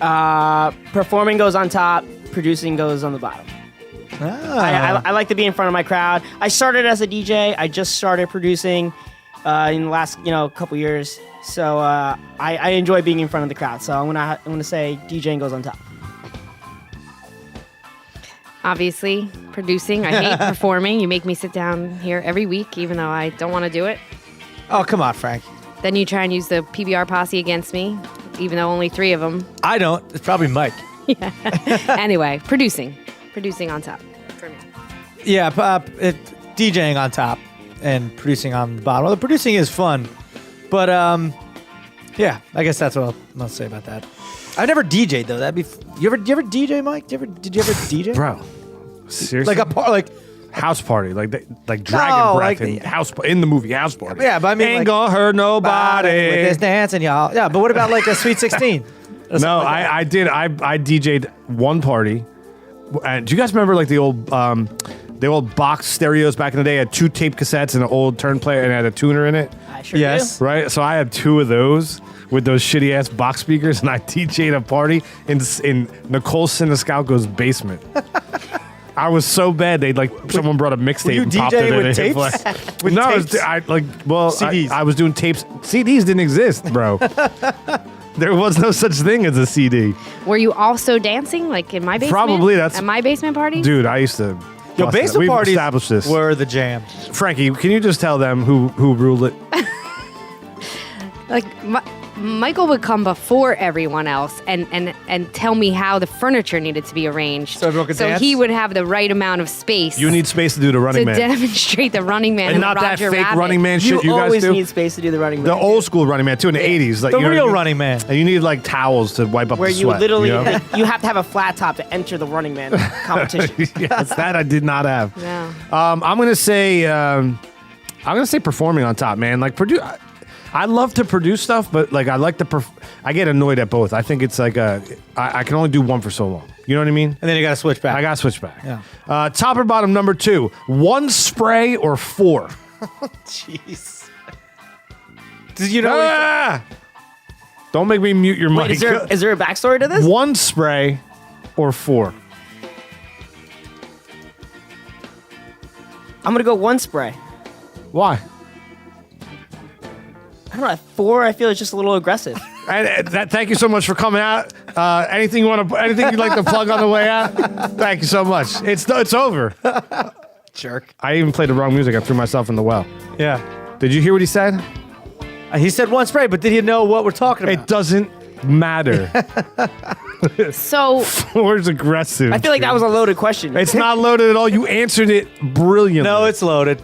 Performing goes on top, producing goes on the bottom. I like to be in front of my crowd. I started as a DJ. I just started producing in the last couple years. So I enjoy being in front of the crowd. So I'm gonna say DJing goes on top. obviously producing. I hate performing. You make me sit down here every week, even though I don't want to do it. Oh, come on, Frank. Then you try and use the PBR posse against me, even though only 3 of them. I don't. It's probably Mike. Anyway, producing on top for me. Yeah, DJing on top and producing on the bottom. Well, the producing is fun, but yeah, I guess that's what I'll say about that. I never DJ'd though. That'd be. You ever DJ, Mike? Did you ever DJ? Bro, seriously? Like house party, like Dragon No, Breath like in in the movie House Party. Yeah, but I mean, ain't like, gonna hurt nobody. with this dancing, y'all. Yeah, but what about like a Sweet 16? No, I did. I DJ'd one party. And do you guys remember like the old box stereos back in the day? Had 2 tape cassettes and an old turn player and it had a tuner in it. I sure Yes. do. Right, so I had 2 of those with those shitty ass box speakers, and I DJ'd a party in Nicole Siniscalco's basement. I was so bad someone brought a mixtape you and popped it DJing in with it. tapes? With No, tapes? CDs. I was doing tapes. CDs didn't exist, bro. There was no such thing as a CD. Were you also dancing, like in my basement? Probably, that's- at my basement party. Dude, I used to. Yo, bust it. basement We've parties established this. were the jam. Frankie, can you just tell them who ruled it? Like Michael would come before everyone else and tell me how the furniture needed to be arranged. So everyone could dance? he would have the right amount of space. You need space to do the Running to Man. demonstrate the Running Man And not that Roger fake Rabbit. Running Man You shit you guys always do. need space to do the running The man. old school Running Man too in the 80s. Like, The you know what I real mean? Running Man. And you need like towels to wipe up where the you sweat. literally you know? you have to have a flat top to enter the running man competition. Yes, that I did not have. Yeah. I'm gonna say performing on top, man. Like I love to produce stuff, but like I like to. I get annoyed at both. I think it's like I can only do one for so long. You know what I mean? And then you got to switch back. I gotta switch back. Yeah. Top or bottom, number 2. 1 spray or 4? Jeez. Did you know? Ah! Don't make me mute your Wait, mic. is there a backstory to this? 1 spray or 4? I'm gonna go 1 spray. Why? I don't know. 4, I feel it's just a little aggressive. And thank you so much for coming out. Anything you'd like to plug on the way out? Thank you so much. It's over. Jerk. I even played the wrong music. I threw myself in the well. Yeah. Did you hear what he said? He said 1 spray, but did he know what we're talking about? It doesn't matter. So 4 is aggressive. I feel like that was a loaded question. It's not loaded at all. You answered it brilliantly. No, it's loaded.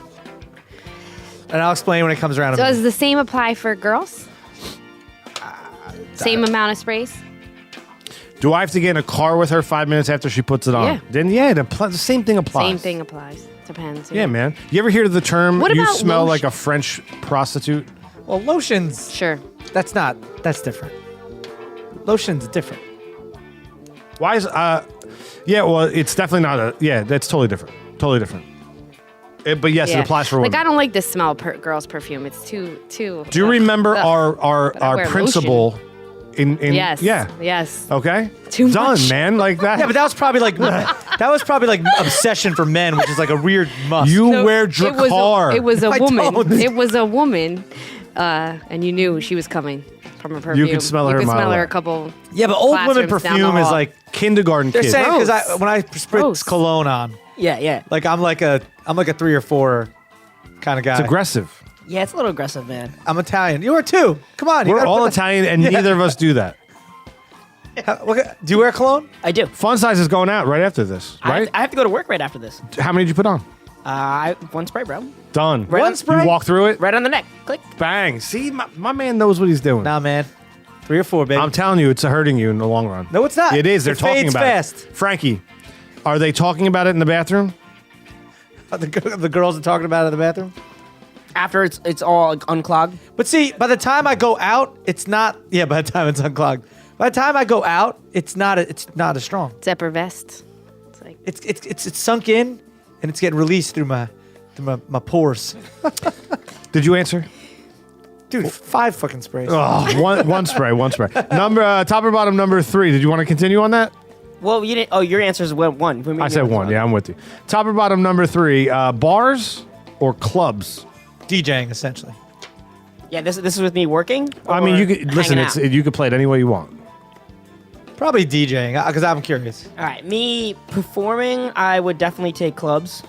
And I'll explain when it comes around. does the same apply for girls? Same amount of sprays? Do I have to get in a car with her 5 minutes after she puts it on? Yeah. Then the same thing applies. Same thing applies. Depends. Yeah, man. You ever hear the term What "you about smell lotion? like a French prostitute"? Well, lotions. Sure. That's different. Lotion's different. Why is Yeah, well, it's definitely not a. Yeah, that's totally different. Totally different. But yes, it applies for women. Like I don't like the smell girls' perfume. It's too. Do you remember ugh. our But I wear principal? In Yes. Yeah. Yes. Okay. Too Done, much. man. Like that. Yeah, but that was probably like obsession for men, which is like a weird must. You No, wear It Dracar. was a I woman. don't. It was a woman, and you knew she was coming from her perfume. could smell her a You could mile smell her away. a couple. Yeah, but old women classrooms down perfume the is hall. like kindergarten they're kid. saying because Gross. when I spritz Gross. cologne on, Yeah, yeah. like I'm like a 3 or 4 kind of guy. It's aggressive. Yeah, it's a little aggressive, man. I'm Italian. You are too. Come on, you We're gotta all put Italian, and neither of us do that. do you wear cologne? I do. Fun size is going out right after this, right? I have to go to work right after this. How many did you put on? One spray, bro. Done. Right on- You walk through it. Right on the neck. Click. Bang. See, my man knows what he's doing. Nah, man. 3 or 4, baby. I'm telling you, it's hurting you in the long run. No, it's not. It is. They're It talking fades about fast. it. Frankie, are they talking about it in the bathroom? The girls are talking about it in the bathroom. After it's all unclogged. But see, by the time I go out, it's not. Yeah, by the time it's unclogged. By the time I go out, it's not as strong. Zipper vest. It's like It's sunk in, and it's getting released through my pores. Did you answer? Dude, 5 fucking sprays. Oh, one spray. Number top or bottom number 3. Did you want to continue on that? Well, you didn't. Oh, your answers went one. I said 1. Yeah, I'm with you. Top or bottom number 3. Bars or clubs? DJing essentially. Yeah, this is with me working. I mean, you or could listen. hanging out? You could play it any way you want. Probably DJing because I'm curious. All right, me performing, I would definitely take clubs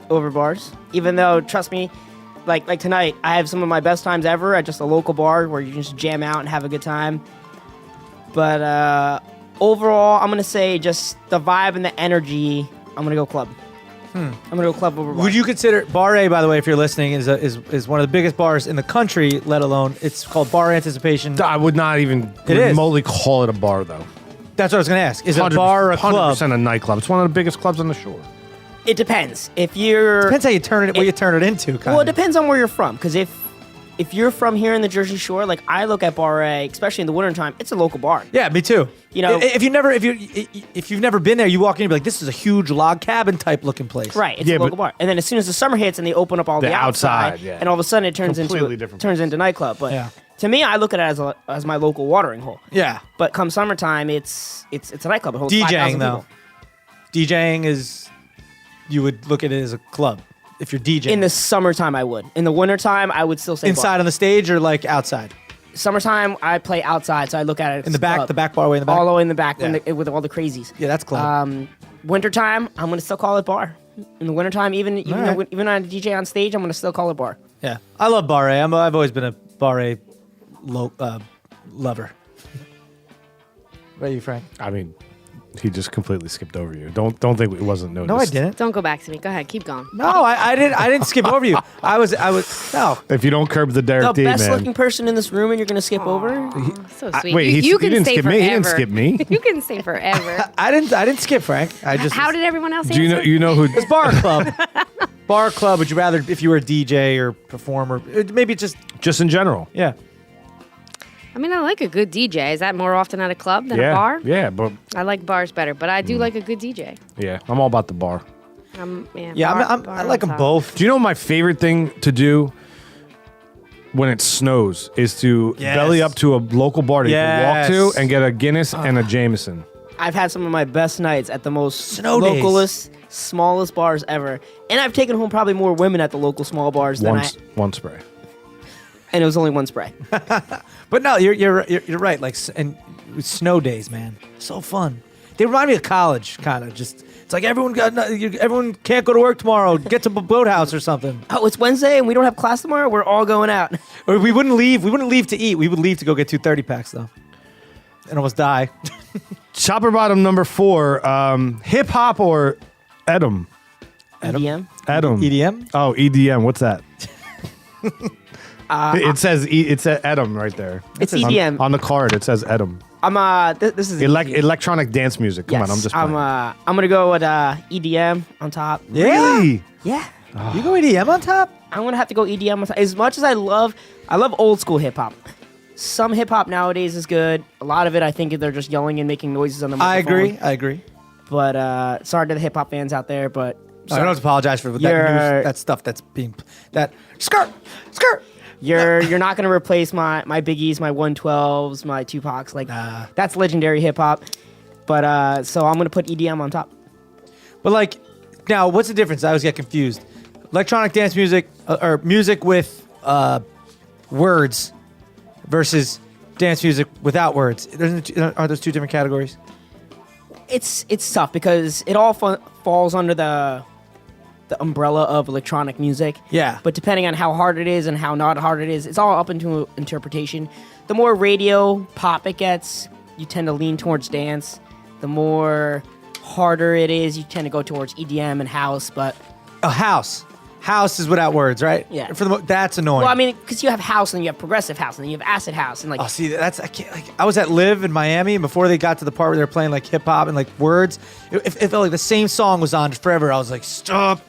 over bars. Even though, trust me, like tonight, I have some of my best times ever at just a local bar where you can just jam out and have a good time. But overall, I'm gonna say just the vibe and the energy. I'm gonna go club. I'm gonna go club over bar. Would you consider Bar A, by the way, if you're listening, is one of the biggest bars in the country, let alone it's called Bar Anticipation. I would not even It is. remotely call it a bar, though. That's what I was going to ask. Is it a bar or a club? 100% a nightclub. It's one of the biggest clubs on the shore. It depends. If you're Depends how you turn it, what you turn it into. Kind well, it of. depends on where you're from. Because if you're from here in the Jersey Shore, like I look at Bar A, especially in the wintertime, it's a local bar. Yeah, me too. You know- if you've never been there, you walk in and be like, this is a huge log cabin type looking place. Right, it's Yeah, a local but- bar. And then as soon as the summer hits and they open up all the The outside, outside, yeah. and all of a sudden it turns Completely into different turns into nightclub. But Yeah. to me, I look at it as my local watering hole. Yeah. But come summertime, it's a nightclub. It holds 5,000 DJing though. people. DJing is, you would look at it as a club if you're DJing. In the summertime, I would. In the wintertime, I would still say inside bar. on the stage or like outside? Summertime, I play outside, so I look at it as In the back, club. the back bar way in the back? all the way in the back Yeah. with all the crazies. Yeah, that's club. Wintertime, I'm gonna still call it bar. In the wintertime, even All right. when I DJ on stage, I'm gonna still call it bar. Yeah. I love Bar A. I've always been a Bar A lover. What about you, Frank? I mean, he just completely skipped over you. Don't think it wasn't noticed. No, I didn't. don't go back to me. Go ahead, keep going. No, I didn't skip over you. I was no. If you don't curb the Derek The D, best man. looking person in this room, and you're gonna skip over. So sweet. wait, he you can didn't stay skip forever. me. He didn't skip me. You can stay forever. I didn't skip Frank. I just How did everyone else Do answer? you know who? It's bar club. Bar club. Would you rather if you were a DJ or performer? Maybe just Just in general. yeah. I mean, I like a good DJ. Is that more often at a club than Yeah. a bar? Yeah, but I like bars better, but I do like a good DJ. yeah, I'm all about the bar. Yeah, bar I like on them top. both. Do you know my favorite thing to do when it snows is to Yes. belly up to a local bar that you can walk Yes. to and get a Guinness and a Jameson? I've had some of my best nights at the most Snow days. localist, smallest bars ever, and I've taken home probably more women at the local small bars than One spray. and it was only one spray. But no, you're right. Like and with snow days, man, so fun. They remind me of college, kind of. Just it's like everyone can't go to work tomorrow. Get to Boathouse or something. Oh, it's Wednesday and we don't have class tomorrow. We're all going out. Or we wouldn't leave. We wouldn't leave to eat. We would leave to go get 2 30-packs though, and almost die. Chopper bottom number 4. Hip hop or Edom? EDM. Edom. EDM. Oh, EDM. What's that? It says Edom right there. It's On- EDM. on the card. It says Edom. This is easy. Electronic dance music. Come on, I'm just. I'm playing. gonna go with EDM on top. Yeah. Really? Yeah. You go EDM on top. I'm gonna have to go EDM on top. As much as I love old school hip hop. Some hip hop nowadays is good. A lot of it, I think, they're just yelling and making noises on the I microphone. agree. But sorry to the hip hop fans out there, but I don't have to apologize for that You're- news, that stuff that's being that skirt. you're not gonna replace my Biggies, my 112s, my Tupacs. Like that's legendary hip hop. But so I'm gonna put EDM on top. But like, now what's the difference? I always get confused. Electronic dance music or music with words versus dance music without words. Are those two different categories? It's tough because it all falls under the umbrella of electronic music. Yeah. But depending on how hard it is and how not hard it is, it's all up into interpretation. The more radio pop it gets, you tend to lean towards dance. The more harder it is, you tend to go towards EDM and house. But A house. House is without words, right? Yeah. That's annoying. well, I mean, because you have house and you have progressive house and then you have acid house and like Oh, see, I can't. Like, I was at Live in Miami, and before they got to the part where they were playing like hip hop and like words, it felt like the same song was on forever. I was like, stop.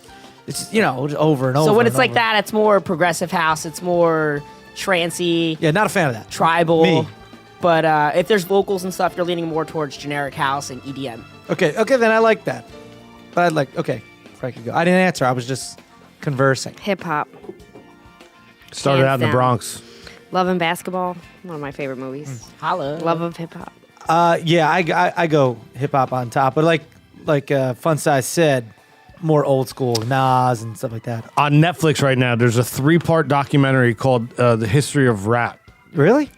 It's just over and over. so when it's and like over. that, it's more progressive house. It's more trancey, Yeah, not a fan of that. tribal. Me. But if there's vocals and stuff, you're leaning more towards generic house and E EDM. Okay, then I like that. But I'd like, okay, Frankie, go. I didn't answer. I was just conversing. Hip hop. Started Hands out in the down. Bronx. Love and Basketball. One of my favorite movies. Holla. Love of hip hop. Yeah, I go hip hop on top, but like Fun Size said, more old school Nas and stuff like that. On Netflix right now, there's a 3-part documentary called The History of Rap. Really?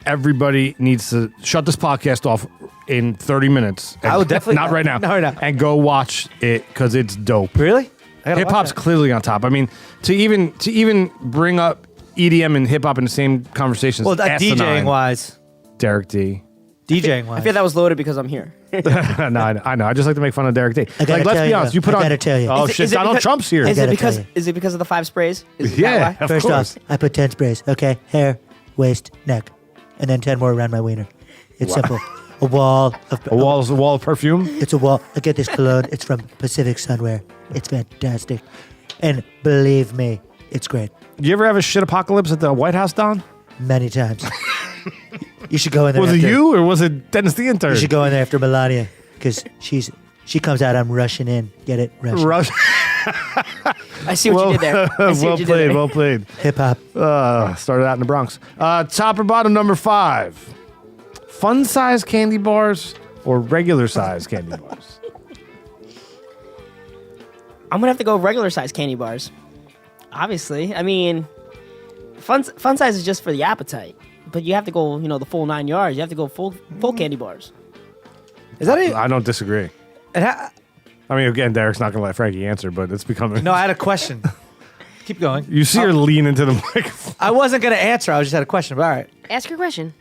Everybody needs to shut this podcast off in 30 minutes. I would definitely- not right now. Not right now. And go watch it because it's dope. Really? I gotta Hip watch hop's that. clearly on top. I mean, to even bring up EDM and hip hop in the same conversations. Well, that DJing asinine. wise. Derek D. DJing wise. I feel that was loaded because I'm here. No, I know. I just like to make fun of Derek D. I gotta Like, let's tell be you, honest. You put I on. gotta tell you. Oh Is it- shit! is it Donald because- Trump's here. Is gotta it because tell you. is it because of the 5 sprays? Is that Yeah, why? of First course. off, I put 10 sprays, okay? Hair, waist, neck. And then 10 more around my wiener. It's simple. A wall of... A wall of perfume. It's a wall. I get this cologne. It's from Pacific Sunwear. It's fantastic. And believe me, it's great. You ever have a shit apocalypse at the White House, Don? Many times. You should go in there Was it after- you or was it Dennis the intern? You should go in there after Melania. Because she comes out, I'm rushing in. Get it? Rushing. Rush. I see what you did there. I see well what you did played. there. Well played. Hip-hop. Started out in the Bronx. Top or bottom, number 5. Fun size candy bars or regular size candy bars? I'm gonna have to go regular size candy bars. Obviously, I mean, fun size is just for the appetite, but you have to go, the full 9 yards. You have to go full candy bars. Is that it? I don't disagree. I mean, again, Derek's not going to let Frankie answer, but it's becoming. No, I had a question. Keep going. You see her lean into the microphone. I wasn't going to answer. I just had a question. But all right. Ask your question.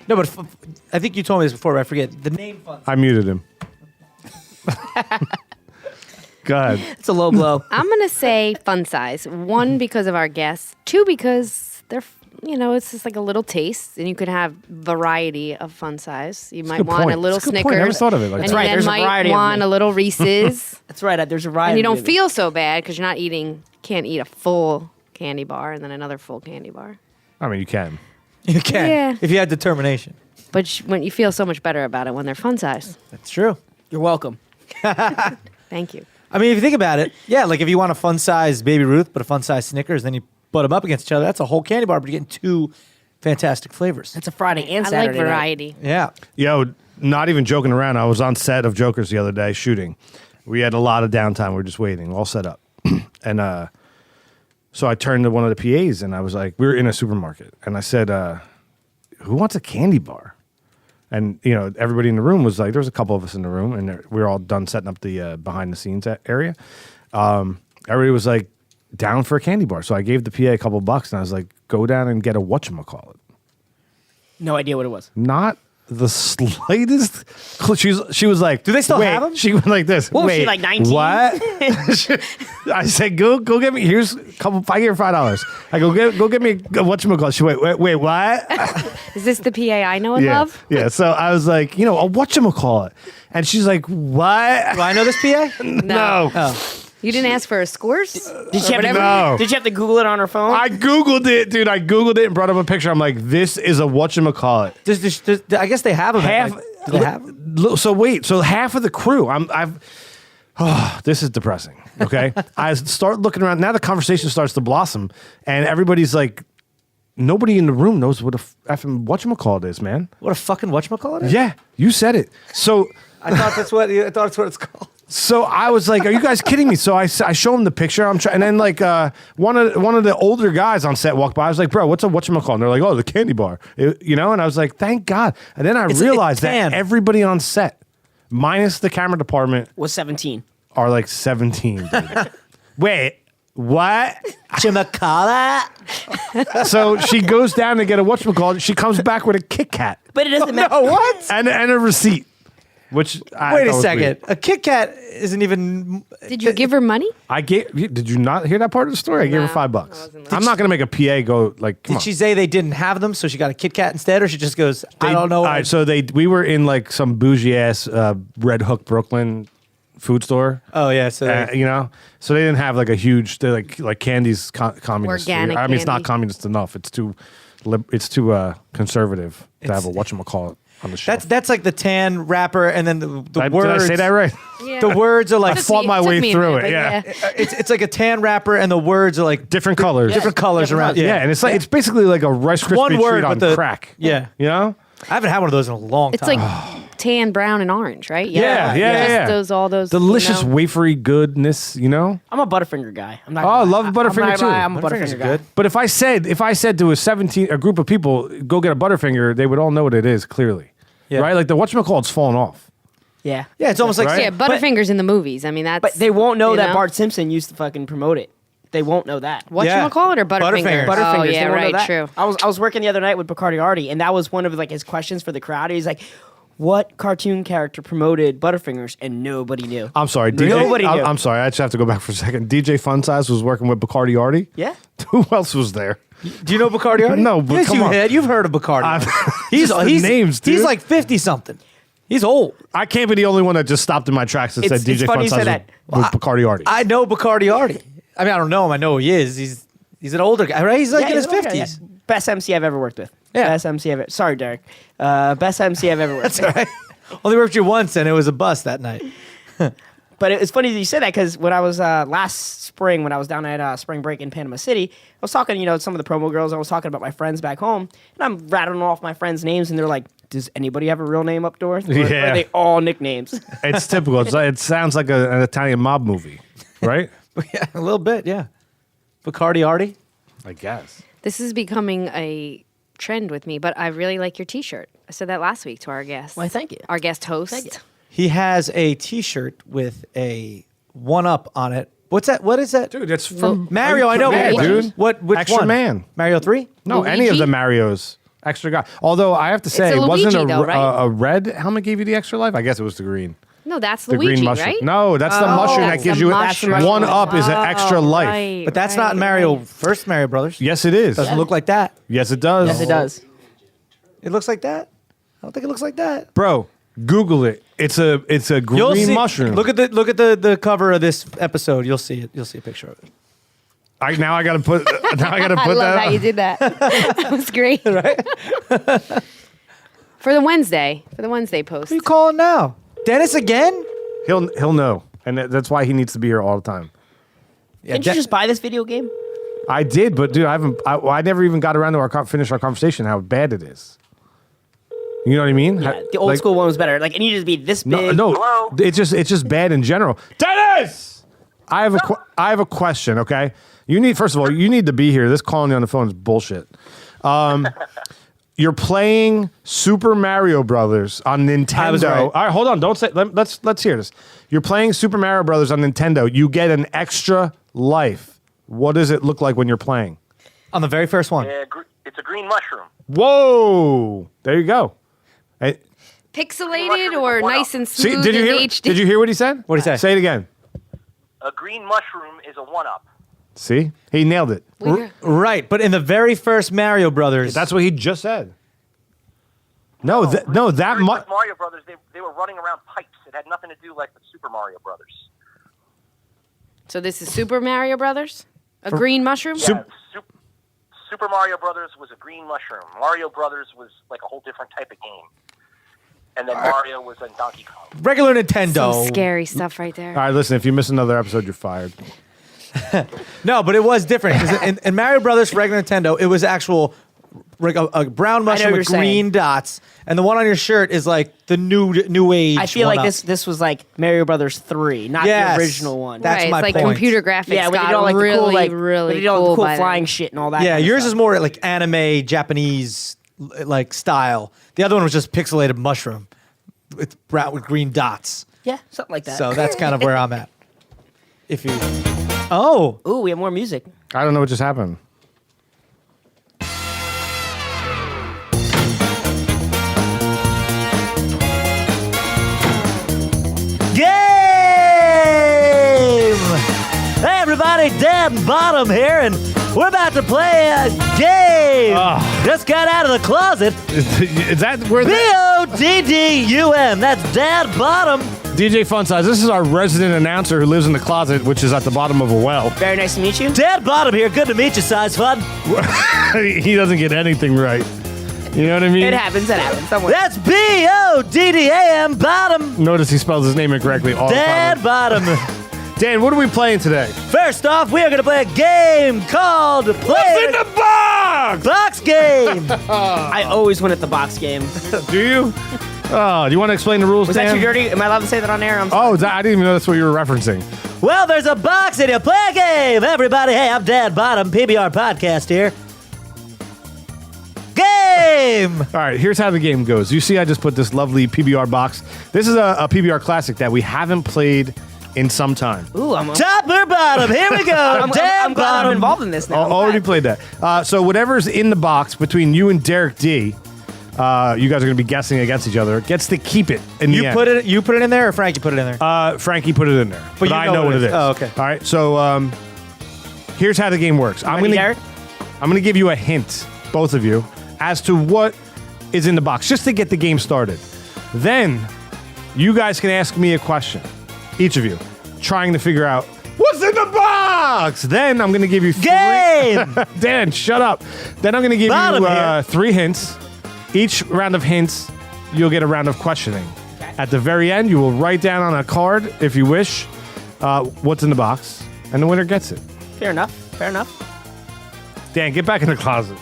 No, but I think you told me this before, but I forget. The name Fun Size. I muted him. Go ahead. It's a low blow. I'm gonna say fun size. 1, because of our guests. 2, because they're it's just like a little taste, and you could have variety of fun size. You might good want point. a little That's a good Snickers. point. I never thought of it like and that. you Right, then there's a might variety of want me. a little Reese's, That's right. There's a variety. and you don't of it. feel so bad because you're not can't eat a full candy bar and then another full candy bar. I mean, you can. You can. Yeah. If you had determination. But when you feel so much better about it when they're fun size. That's true. You're welcome. Thank you. I mean, if you think about it, yeah, like if you want a fun size Baby Ruth, but a fun size Snickers, then you put them up against each other. That's a whole candy bar, but you're getting 2 fantastic flavors. It's a Friday and I Saturday like night. variety. Yeah. Yo, not even joking around. I was on set of Jokers the other day shooting. We had a lot of downtime. We were just waiting, all set up. And so I turned to one of the PAs and I was like, we were in a supermarket. And I said, who wants a candy bar? And, everybody in the room was like, there was a couple of us in the room and we were all done setting up the behind the scenes area. Everybody was like down for a candy bar. So I gave the PA a couple bucks and I was like, go down and get a whatchamacallit. No idea what it was. Not the slightest clue. She was like, Do they still wait. have 'em? She went like this. What was wait, she, like 19? What? I said, go get me. Here's a couple. I give her $5. I go get me a whatchamacallit. She wait, what? Is this the PA I know and yeah, love? yeah. So I was like, a whatchamacallit, and she's like, what? Do I know this PA? No. Oh. You didn't ask for a scores? Did she, have to, No. did she have to Google it on her phone? I Googled it, dude. I Googled it and brought up a picture. I'm like, this is a whatchamacallit. I guess they have them. Half Do they have? So wait, so half of the crew, this is depressing. Okay, I start looking around. Now the conversation starts to blossom, and everybody's like, nobody in the room knows what a effing whatchamacallit is, man. What a fucking whatchamacallit? Yeah, you said it. So I thought that's what it's called. So I was like, "Are you guys kidding me?" So I show him the picture. And then like one of the older guys on set walked by. I was like, "Bro, what's a whatchamacallit?" And they're like, "Oh, the candy bar," And I was like, "Thank God." And then I realized that everybody on set, minus the camera department, Was 17. are like 17. Dude. Wait, what? Chimacala. So she goes down to get a whatchamacallit. She comes back with a Kit Kat But it doesn't matter. What? and a receipt. Which I Wait a thought was second. weird. A Kit Kat isn't even. Did you give her money? Did you not hear that part of the story? I gave her $5. wasn't I'm not gonna make a PA go like. Come Did on. she say they didn't have them, so she got a Kit Kat instead, or she just goes, I don't know. All right, so we were in like some bougie ass Red Hook Brooklyn food store. Oh yeah, so So they didn't have like a huge. They like candy's communist. Organic I mean, it's not candy. communist enough. It's too conservative to have a whatchamacallit on the show. that's like the tan wrapper, and then the words. Did I say that right? Yeah. The words are like I fought my way through it. Yeah. it's like a tan wrapper, and the words are like Different colors. different colors around. Yeah, and it's like it's basically like a Rice Krispie One word, treat on but the- crack. yeah. You know? I haven't had one of those in a long It's time. like tan, brown, and orange, right? Yeah. All those Delicious you know. wafery goodness, you know? I'm a Butterfinger guy. I'm not. Oh, I gonna love lie. Butterfinger I'm not too. gonna lie, I'm a Butterfinger's Butterfinger guy. good. But if I said to a group of people, go get a Butterfinger, they would all know what it is clearly. Yeah. Right? Like the whatchamacallit's fallen off. Yeah. Yeah, it's almost like Right? Yeah, Butterfingers in the movies. I mean, that's. But they won't know you that Bart Simpson used to fucking promote it. They won't know that. Whatchamacallit or Butterfingers? Butterfingers. Butterfingers. Oh, they yeah, won't know right, that. true. I was working the other night with Bacardi Artie, and that was one of like his questions for the crowd. He's like, "What cartoon character promoted Butterfingers?" And nobody knew. I'm sorry, DJ. Nobody knew. I'm sorry, I just have to go back for a second. DJ Funsize was working with Bacardi Artie. Yeah. Who else was there? Do you know Bacardi Artie? No, but yes, come you on. had. You've heard of Bacardi. I've- he's just the names, dude. He's like 50 something. He's old. I can't be the only one that just stopped in my tracks and It's- said DJ it's funny you Funsize said that. with Bacardi Artie. I know Bacardi Artie. I mean, I don't know him. I know who he is. He's an older guy, right? He's like in his he's an older guy, 50s. yeah. Best MC I've ever worked with. Yeah. Best MC ever. Sorry, Derek. Best MC I've ever worked That's with. all right. Only worked you once, and it was a bust that night. But it's funny that you said that because when I was last spring, when I was down at spring break in Panama City, I was talking, to some of the promo girls. I was talking about my friends back home, and I'm rattling off my friends' names, and they're like, "Does anybody have a real name up north? Or Yeah. are they all nicknames?" It's typical. It sounds like an Italian mob movie, right? Yeah, a little bit, yeah. Bacardi Artie. I guess. This is becoming a trend with me, but I really like your T-shirt. I said that last week to our guest. Why, thank you. Our guest host. Thank you. He has a T-shirt with a 1-up on it. What's that? What is that? Dude, that's from Mario, I know. Yeah, but dude. Which Extra one? Man. Mario 3? No, any of Luigi? the Marios. Extra guy. Although I have to say, a it wasn't Luigi, though, right? a red helmet gave you the extra life. I guess it was the green. No, that's The Luigi, green mushroom. right? No, that's the Oh, mushroom that that's gives the you mushroom. one up is an extra life. Right, But that's not in Mario, first Mario Brothers. Yes, it is. Doesn't look like that. Yes, it does. Yes, it does. It looks like that. I don't think it looks like that. Bro, Google it. It's a You'll green see, mushroom. Look at the cover of this episode. You'll see it. You'll see a picture of it. Now I gotta put I that. love how you did that. That was great. Right? For the Wednesday post. Who are you calling now? Dennis again? He'll know, and that's why he needs to be here all the time. Yeah, Didn't you just buy this video game? I did, but dude, I never even got around to finish our conversation. How bad it is. You know what I mean? Yeah, the old school one was better. Like, it needed to be this big. No, Hello? it's just bad in general. Dennis, I have a question. Okay, first of all, you need to be here. This calling you on the phone is bullshit. You're playing Super Mario Brothers on Nintendo. I was right. All right, hold on. Don't say. Let's hear this. You're playing Super Mario Brothers on Nintendo. You get an extra life. What does it look like when you're playing? On the very first one. Yeah, it's a green mushroom. Whoa! There you go. Hey, Pixelated or nice and see, smooth did you in hear? HD? Did you hear what he said? What'd he say? Say it again. A green mushroom is a 1-up. See, he nailed it. Right, but in the very first Mario Brothers. That's what he just said. No, that Very much. first Mario Brothers, they were running around pipes. It had nothing to do like with Super Mario Brothers. So this is Super Mario Brothers? A green mushroom? Yeah, Super Mario Brothers was a green mushroom. Mario Brothers was like a whole different type of game. and then Mario was in Donkey Kong. Regular Nintendo. Some scary stuff right there. All right, listen. If you miss another episode, you're fired. No, but it was different. 'Cause in Mario Brothers for regular Nintendo, it was actual a brown mushroom what with you're green saying. dots, and the one on your shirt is like the new age. I feel one like up. this was like Mario Brothers 3, not Yes. the original one. That's right, my it's like point. computer graphics yeah, we got did all like really, the cool, like really we did all the cool cool by flying then. shit and all that. Yeah, kind of yours stuff. is more like anime Japanese like style. The other one was just pixelated mushroom with green dots. Yeah, something like that. So that's kind of where I'm at. If you, oh, Ooh, we have more music. I don't know what just happened. Game! Hey, everybody, Dan Bottom here, and we're about to play a game. Just got out of the closet. Is that where the B-O-D-D-U-M. That's Dad Bottom. DJ Fun Size? This is our resident announcer who lives in the closet, which is at the bottom of a well. Very nice to meet you. Dad Bottom here. Good to meet you, Size Fun. He doesn't get anything right. You know what I mean? It happens. It happens. Don't worry. That's B-O-D-D-A-M Bottom. Notice he spells his name incorrectly all Dad the Bottom. time. Dan, what are we playing today? First off, we are going to play a game called Play the box! Box Game. I always win at the box game. Do you? Oh, do you want to explain the rules, Was Dan? that too dirty? Am I allowed to say that on air? I'm sorry. Oh, I didn't even know that's what you were referencing. Well, there's a box and you play a game. Everybody, hey, I'm Dad Bottom, PBR Podcast here. Game! All right, here's how the game goes. You see, I just put this lovely PBR box. This is a PBR classic that we haven't played in some time. Ooh, I'm Top or bottom? Here we go. I'm Dad glad Bottom. I'm involved in this now. I'm Already glad. played that. So whatever's in the box between you and Derek D, you guys are going to be guessing against each other, gets to keep it in the you end. put it in there, or Frankie put it in there? Frankie put it in there. But you I know know what it is. Oh, okay. All right, so here's how the game works. I'm Ready, going to give you a hint, both of you, as to what is in the box, just to get the game started. Then you guys can ask me a question, each of you, trying to figure out what's in the box. Then I'm going to give you Game! Dan, shut up. Then I'm going to give Bottom you here. 3 hints. Each round of hints, you'll get a round of questioning. At the very end, you will write down on a card, if you wish, what's in the box, and the winner gets it. Fair enough. Fair enough. Dan, get back in the closet.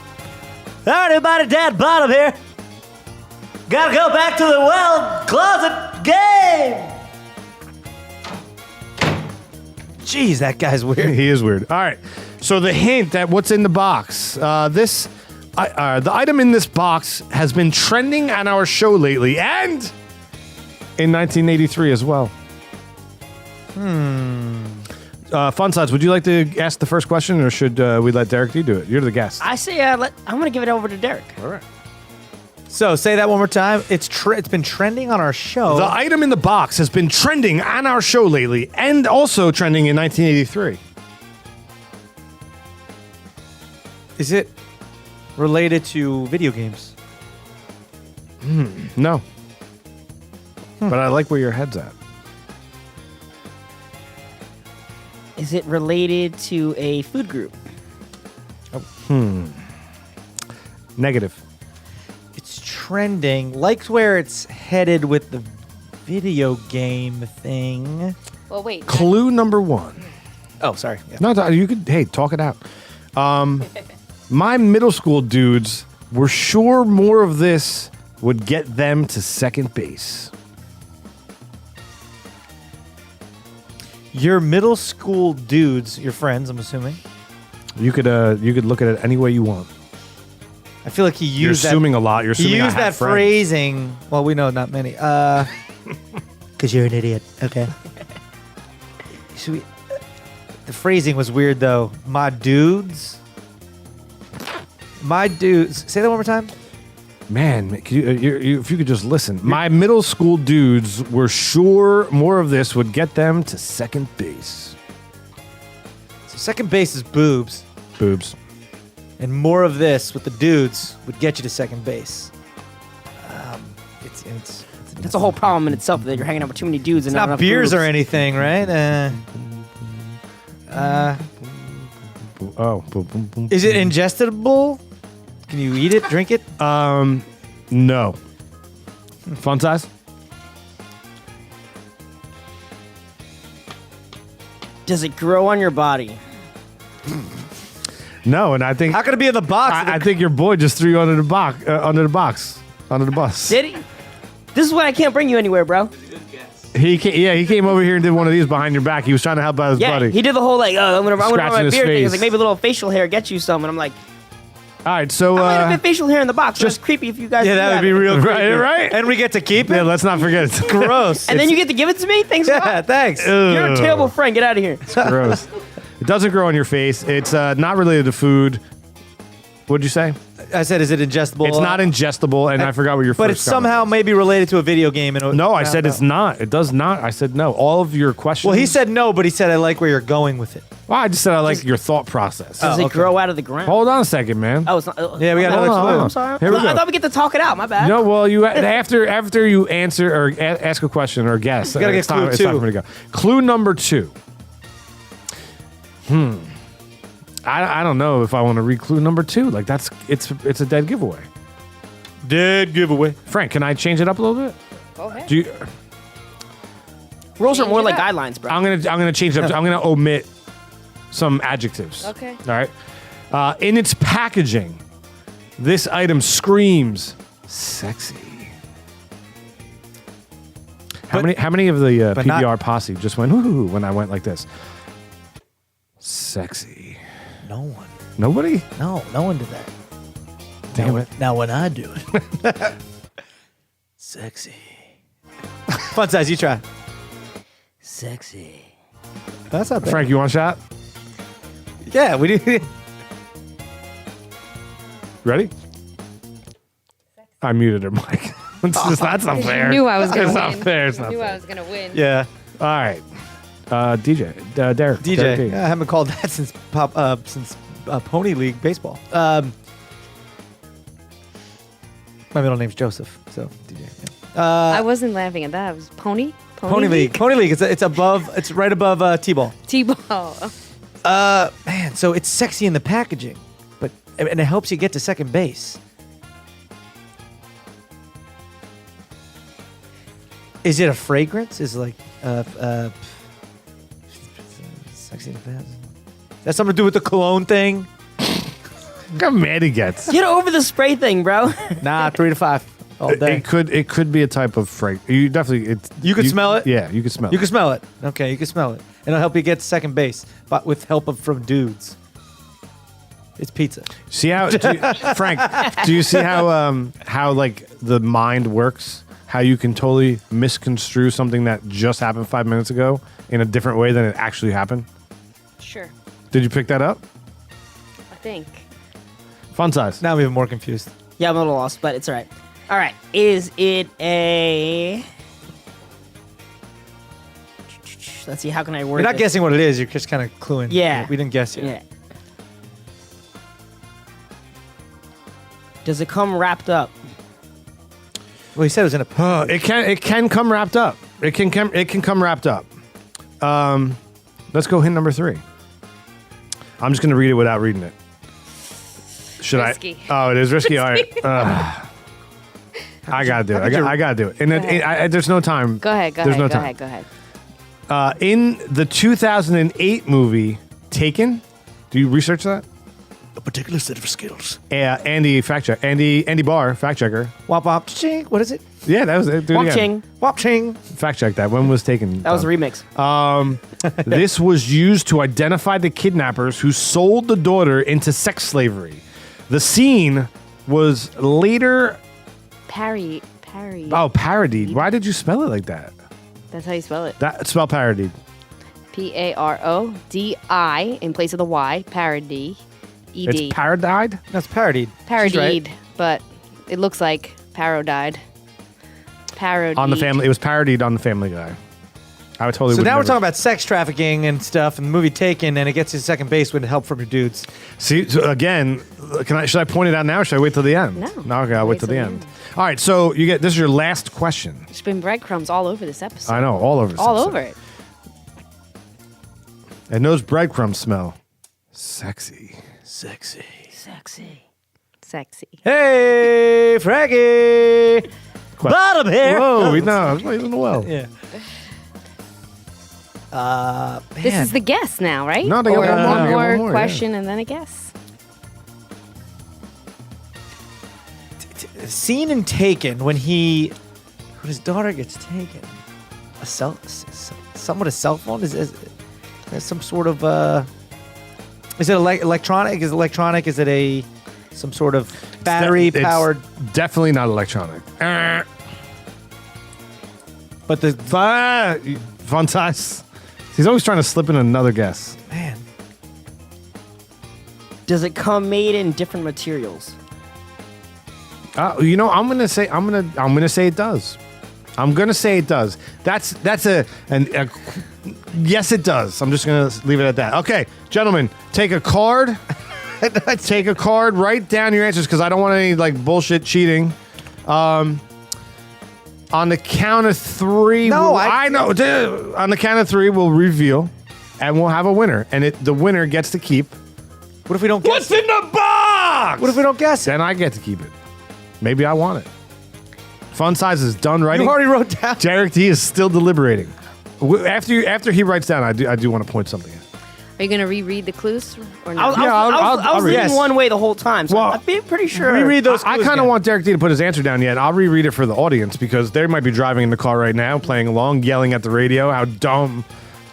All right, everybody, Dad Bottom here. Gotta go back to the well closet game. Jeez, that guy's weird. He is weird. All right. So the hint that what's in the box, the item in this box has been trending on our show lately, and in 1983 as well. Fun Size, would you like to ask the first question, or should we let Derek D do it? You're the guest. I say I'm going to give it over to Derek. All right. So say that one more time. It's been trending on our show. The item in the box has been trending on our show lately, and also trending in 1983. Is it related to video games? No. But I like where your head's at. Is it related to a food group? Negative. It's trending. Like where it's headed with the video game thing. Well, wait. Clue number 1. Oh, sorry. Yeah. No, you could. Hey, talk it out. My middle school dudes were sure more of this would get them to second base. Your middle school dudes, your friends, I'm assuming. You could look at it any way you want. I feel like he You're used assuming a lot. You're He assuming I used had that friends. phrasing. Well, we know not many. Because you're an idiot, okay? Should we, the phrasing was weird though. My dudes. Say that one more time. Man, could you, if you could just listen. My middle school dudes were sure more of this would get them to second base. So second base is boobs, Boobs. and more of this with the dudes would get you to second base. It's That's a whole problem in itself that you're hanging out with too many dudes and not enough beers or groups. anything, right? Oh. Boom, boom, boom. Is it ingestible? Can you eat it, drink it? No. Fun size? Does it grow on your body? No, and I think How could it be in the box? I think your boy just threw you under the box, under the bus. Did he? This is why I can't bring you anywhere, bro. He came over here and did one of these behind your back. He was trying to help out his Yeah, buddy. he did the whole like, oh, I'm gonna run Scratching my his beard thing. It's face. like maybe a little facial hair gets you some, and I'm like, All right, so I might have been facial hair in the box. Just creepy if you guys. Yeah, do that would be real Right, creepy. right? And we get to keep it? yeah, let's not forget it. Gross. And then you get to give it to me. Thanks a Yeah, lot. thanks. You're a terrible friend. Get out of here. Gross. It doesn't grow on your face. It's not related to food. What'd you say? I said, is it ingestible? It's not ingestible, and I forgot what your But first it's somehow comment maybe related to a video game. And was. No, I said it's not. It does not. I said no. All of your questions. Well, he said no, but he said I like where you're going with it. Well, I just said I like your thought process. Does it grow out of the ground? Hold on a second, man. Oh, it's not. Yeah, we got another Hold on, clue. hold on. I'm sorry. Here we I go. thought we get to talk it out. My bad. No, well, you after you answer or ask a question or guess. gotta get it's time, clue it's two. time for me to go. Clue number 2. I don't know if I want to read clue number 2. Like it's a dead giveaway. Dead giveaway. Frank, can I change it up a little bit? Go ahead. Do you, Rules are Change more it like up. guidelines, bro. I'm gonna change it up. I'm gonna omit some adjectives. Okay. All right. In its packaging, this item screams sexy. How many of the but not- PBR posse just went ooh when I went like this? Sexy. No one. Nobody? No one did that. Damn it. Now when I do it. Sexy. Fun size, you try. Sexy. That's not bad. Frank, you want a shot? Yeah, we do. Ready? I muted her mic. That's not fair. You knew I was gonna It's win. not fair. It's not You knew I fair. was gonna win. Yeah. All right. DJ. Derek. DJ. Derek D. Yeah, I haven't called that since Pony League baseball. My middle name's Joseph, so DJ. Yeah. I wasn't laughing at that. It was Pony. Pony League. Pony League. It's above. It's right above T-ball. T-ball. Man, so it's sexy in the packaging, and it helps you get to second base. Is it a fragrance? Is it like sexy in the packaging? That's something to do with the cologne thing? Look how mad he gets. Get over the spray thing, bro. Nah, 3 to 5 all day. It could be a type of fragrance. You definitely You could smell it? Yeah, you could smell You it. can smell it. Okay, you can smell it. And it'll help you get to second base, but with help from dudes. It's pizza. See how Frank? Do you see how like the mind works? How you can totally misconstrue something that just happened 5 minutes ago in a different way than it actually happened? Sure. Did you pick that up? I think. Fun size. Now I'm even more confused. Yeah, I'm a little lost, but it's all right. All right. Is it a? Let's see. How can I word You're not this? guessing what it is. You're just kind of cluing. Yeah. We didn't guess yet. Yeah. Does it come wrapped up? Well, he said it was in a. It can come wrapped up. It can come wrapped up. Let's go hint number 3. I'm just gonna read it without reading it. Should Risky. I? Oh, it is risky. All right. I gotta do it. I gotta do it. And there's no time. Go ahead. Go There's ahead. no Go time. ahead. Go ahead. In the 2008 movie Taken, do you research that? A particular set of skills. Andy Barr, fact checker. Wop wop ching. What is it? Yeah, that was it. Do it Wop again. ching. Wop ching. Fact check that. When was Taken? That was a done? remix. This was used to identify the kidnappers who sold the daughter into sex slavery. The scene was later Parody. parodied. Why did you spell it like that? That's how you spell it. That spell parodied. Parodi in place of the Y. Parody. ED. It's parodied. That's parodied. She's Parodied, right. but it looks like parodied. Parodied. On the family. It was parodied on the Family Guy. I would totally. So would now we're never- talking about sex trafficking and stuff, and the movie Taken, and it gets you to second base with help from your dudes. See, so again, should I point it out now or should I wait till the end? No. Okay, I'll wait till the end. All right, so this is your last question. There's been breadcrumbs all over this episode. I know, all over. this All episode. over it. And those breadcrumbs smell sexy. Sexy. Sexy. Hey, Frankie! Bottom here. Whoa, no, he's in the well. Yeah. This is the guess now, right? No, they or got one one more more, yeah. question and then a guess. Seen and taken when his daughter gets taken. Somewhat a cell phone is some sort of is it electronic? Is it electronic? Is it some sort of battery powered? Definitely not electronic. But the Fun size. He's always trying to slip in another guess. man. Does it come made in different materials? I'm gonna say it does. I'm gonna say it does. That's a yes, it does. I'm just gonna leave it at that. Okay, gentlemen, take a card. Take a card. Write down your answers because I don't want any bullshit cheating. On the count of three. No, I know. On the count of three, we'll reveal, and we'll have a winner, and the winner gets to keep. What if we don't guess? What's in the box? What if we don't guess it? Then I get to keep it. Maybe I want it. Fun size is done writing. You already wrote down. Derek D is still deliberating. After he writes down, I do want to point something out. Are you going to reread the clues or I was, not? I was read reading it. one way the whole time, so Well, I'd be pretty sure. Reread those. I clues kind of again. want Derek D to put his answer down yet. I'll reread it for the audience because they might be driving in the car right now, playing along, yelling at the radio. How dumb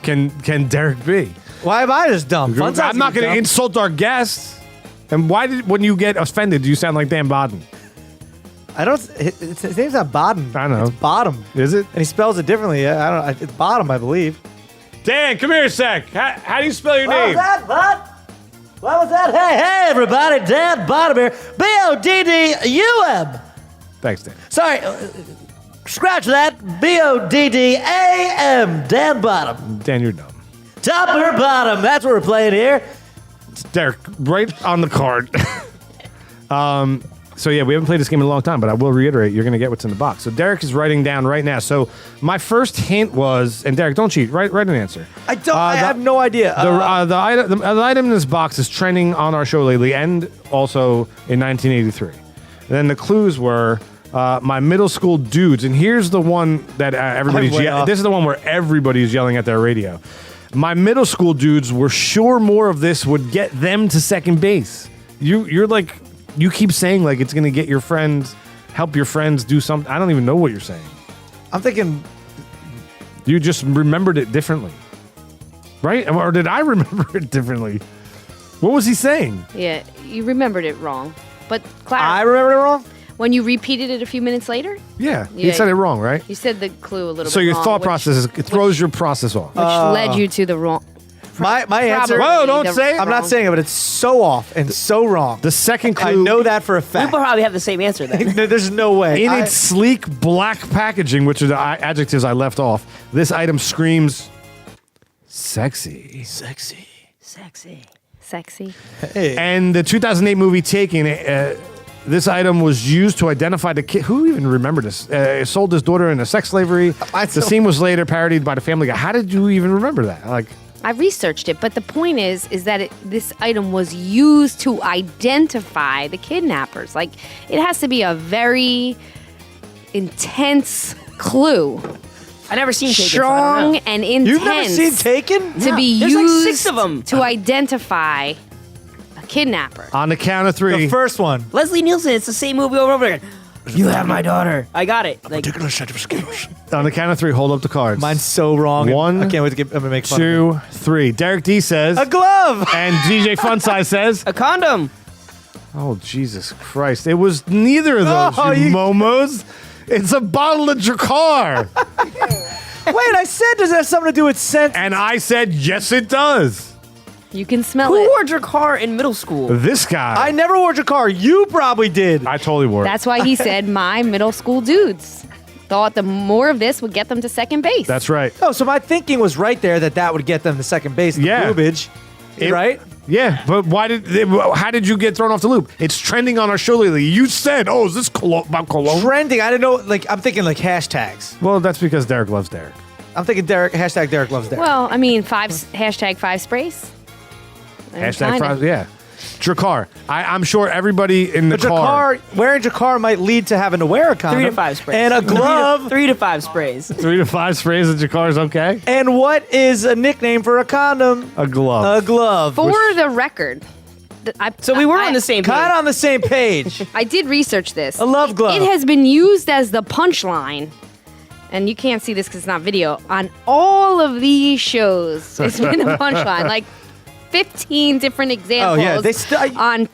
can Derek be? Why am I just dumb? Fun size I'm not is going to dumb. insult our guests. And when you get offended, do you sound like Dan Bodden? I don't. His name's not Bodden. I know. It's Bottom, Is it? and he spells it differently. I don't. It's Bottom, I believe. Dan, come here a sec. How do you spell your What was name? that, bud? What was that? Hey, everybody. Dan Bottom here. Boddum. Thanks, Dan. Sorry. Scratch that. Boddam. Dan Bottom. Dan, you're dumb. Top or bottom. That's what we're playing here. Derek, right on the card. So yeah, we haven't played this game in a long time, but I will reiterate, you're going to get what's in the box. So Derek is writing down right now. So my first hint was, and Derek, don't cheat. Write an answer. I don't. I have no idea. The item in this box is trending on our show lately, and also in 1983. And then the clues were my middle school dudes, and here's the one that everybody's way off. this is the one where everybody's yelling at their radio. My middle school dudes were sure more of this would get them to second base. You're like. You keep saying it's going to get your friends, help your friends do something. I don't even know what you're saying. I'm thinking. You just remembered it differently. Right? Or did I remember it differently? What was he saying? Yeah, you remembered it wrong. But I Clara, remember it wrong. when you repeated it a few minutes later, Yeah. He Yeah, said it wrong, right? you said the clue a little So bit your wrong, thought which- process, it throws your process off. which led you to the wrong. My answer. Probably Whoa, don't the say it. I'm not wrong- saying it, but it's so off and so wrong. The second I clue. know that for a We fact. probably have the same answer then. There's no way. In its sleek black packaging, which are the adjectives I left off, this item screams sexy. Sexy. Sexy. Sexy. Hey. And the 2008 movie Taken, this item was used to identify the kid. Who even remembered this? Sold his daughter into sex slavery. I The don't- scene was later parodied by the Family Guy. How did you even remember that? I researched it, but the point is that this item was used to identify the kidnappers. It has to be a very intense clue, I never seen Taken, strong so I and intense. You've never seen Taken? to be There's used 6 of them. to identify a kidnapper. On the count of three. The first one. don't know. Leslie Nielsen, it's the same movie over and over again. You have my daughter. I got it. On the count of three, hold up the cards. Mine's so wrong. One, I can't wait to I'm gonna make fun of 2, 3. Derek D says, it. A glove. and DJ Funsize says, A condom. oh, Jesus Christ. It was neither of those, Oh, you you- momos. It's a bottle of Drakkar. Wait, I said does that have something to do with scent? And I said, yes, it does. You can smell Who it. wore your car in middle school? This guy. I never wore your car. You probably did. I totally wore it. That's why he said my middle school dudes thought the more of this would get them to second base. That's right. Oh, so my thinking was right there that would get them to second base. The Yeah. boobage. Right? Yeah, but how did you get thrown off the loop? It's trending on our show lately. You said, oh, is this about cologne? Trending. I didn't know. I'm thinking hashtags. Well, that's because Derek loves Derek. I'm thinking Derek. Hashtag Derek loves Derek. Well, I mean, hashtag 5 sprays. Hashtag fries, yeah. Drakkar. I'm sure everybody in the But car. wearing Drakkar might lead to having to wear a condom. 3 to 5 sprays. And a glove. 3 to 5 sprays. 3 to 5 sprays of Drakkar is okay. And what is a nickname for a condom? A glove. A glove. For the record, So we were on the same page. Kind of on the same page. I did research this. A love glove. It has been used as the punchline, and you can't see this because it's not video, on all of these shows. It's been a punchline. Like 15 different examples on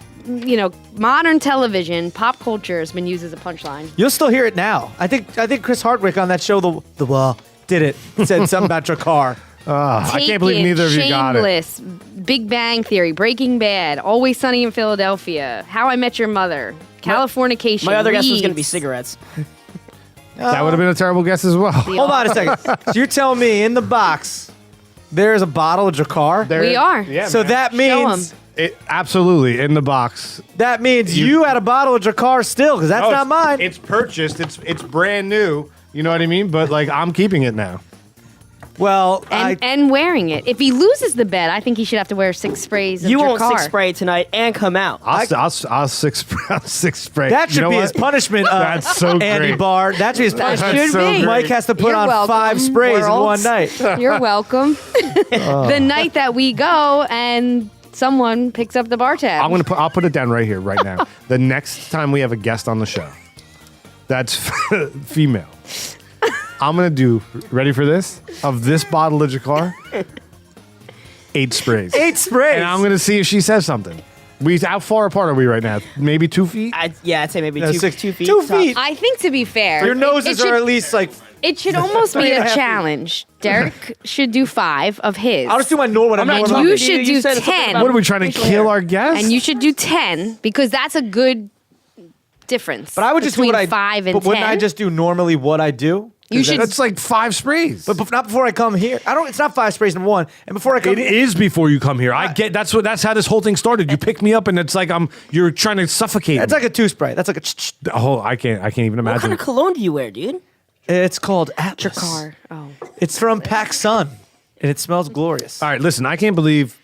modern television. Pop culture has been used as a punchline. You'll still hear it now. I think Chris Hardwick on that show, the did it. Said something about Drakkar. I can't believe neither of you got it. Shameless, Big Bang Theory, Breaking Bad, Always Sunny in Philadelphia, How I Met Your Mother, Californication. My other guess was going to be Weeds. cigarettes. That would have been a terrible guess as well. Hold on a second. So you're telling me in the box there's a bottle of Drakkar? We are. Yeah, So man. that Show 'em. means Absolutely in the box. that means you had a bottle of Drakkar still, because that's No, not mine. It's purchased. It's brand new. You know what I mean? But like I'm keeping it now. Well, And wearing it. If he loses the bet, I think he should have to wear 6 sprays of You won't Drakkar. 6 spray tonight and come out. I'll six spray. that should You know be what? his punishment. That's so Andy great. Barr. That should be his That punishment. should so be. great. Mike has to put You're on welcome, 5 sprays world. in one night. You're welcome. The night that we go and someone picks up the bar tab. I'll put it down right here, right now. The next time we have a guest on the show, that's female. I'm gonna do. Ready for this? Of this bottle of Drakkar, 8 sprays. 8 sprays. And I'm gonna see if she says something. How far apart are we right now? Maybe 2 feet. I'd say maybe No, 2 6 feet. 2 tops. feet. I think to be fair, Your noses should, are at least like. It should almost be 3.5 a feet. challenge. Derek should do 5 of his. I'll just do my normal. I'm not normal- talking You to should you do said something 10. about What are we trying to facial kill hair. our guests? And you should do 10 because that's a good difference. But I would just do between what I 5 and But 10. wouldn't I just do normally what I do? You should. That's like 5 sprays. But not before I come here. I don't. It's not 5 sprays number 1. And before I come, It is before you come here. I get that's how this whole thing started. You pick me up and it's like you're trying to suffocate. It's me. like a 2 spray. That's like a. Oh, I can't even What imagine. kind of cologne do you wear, dude? It's called Atlas. Car. Oh. It's from PacSun, and it smells glorious. All right, listen. I can't believe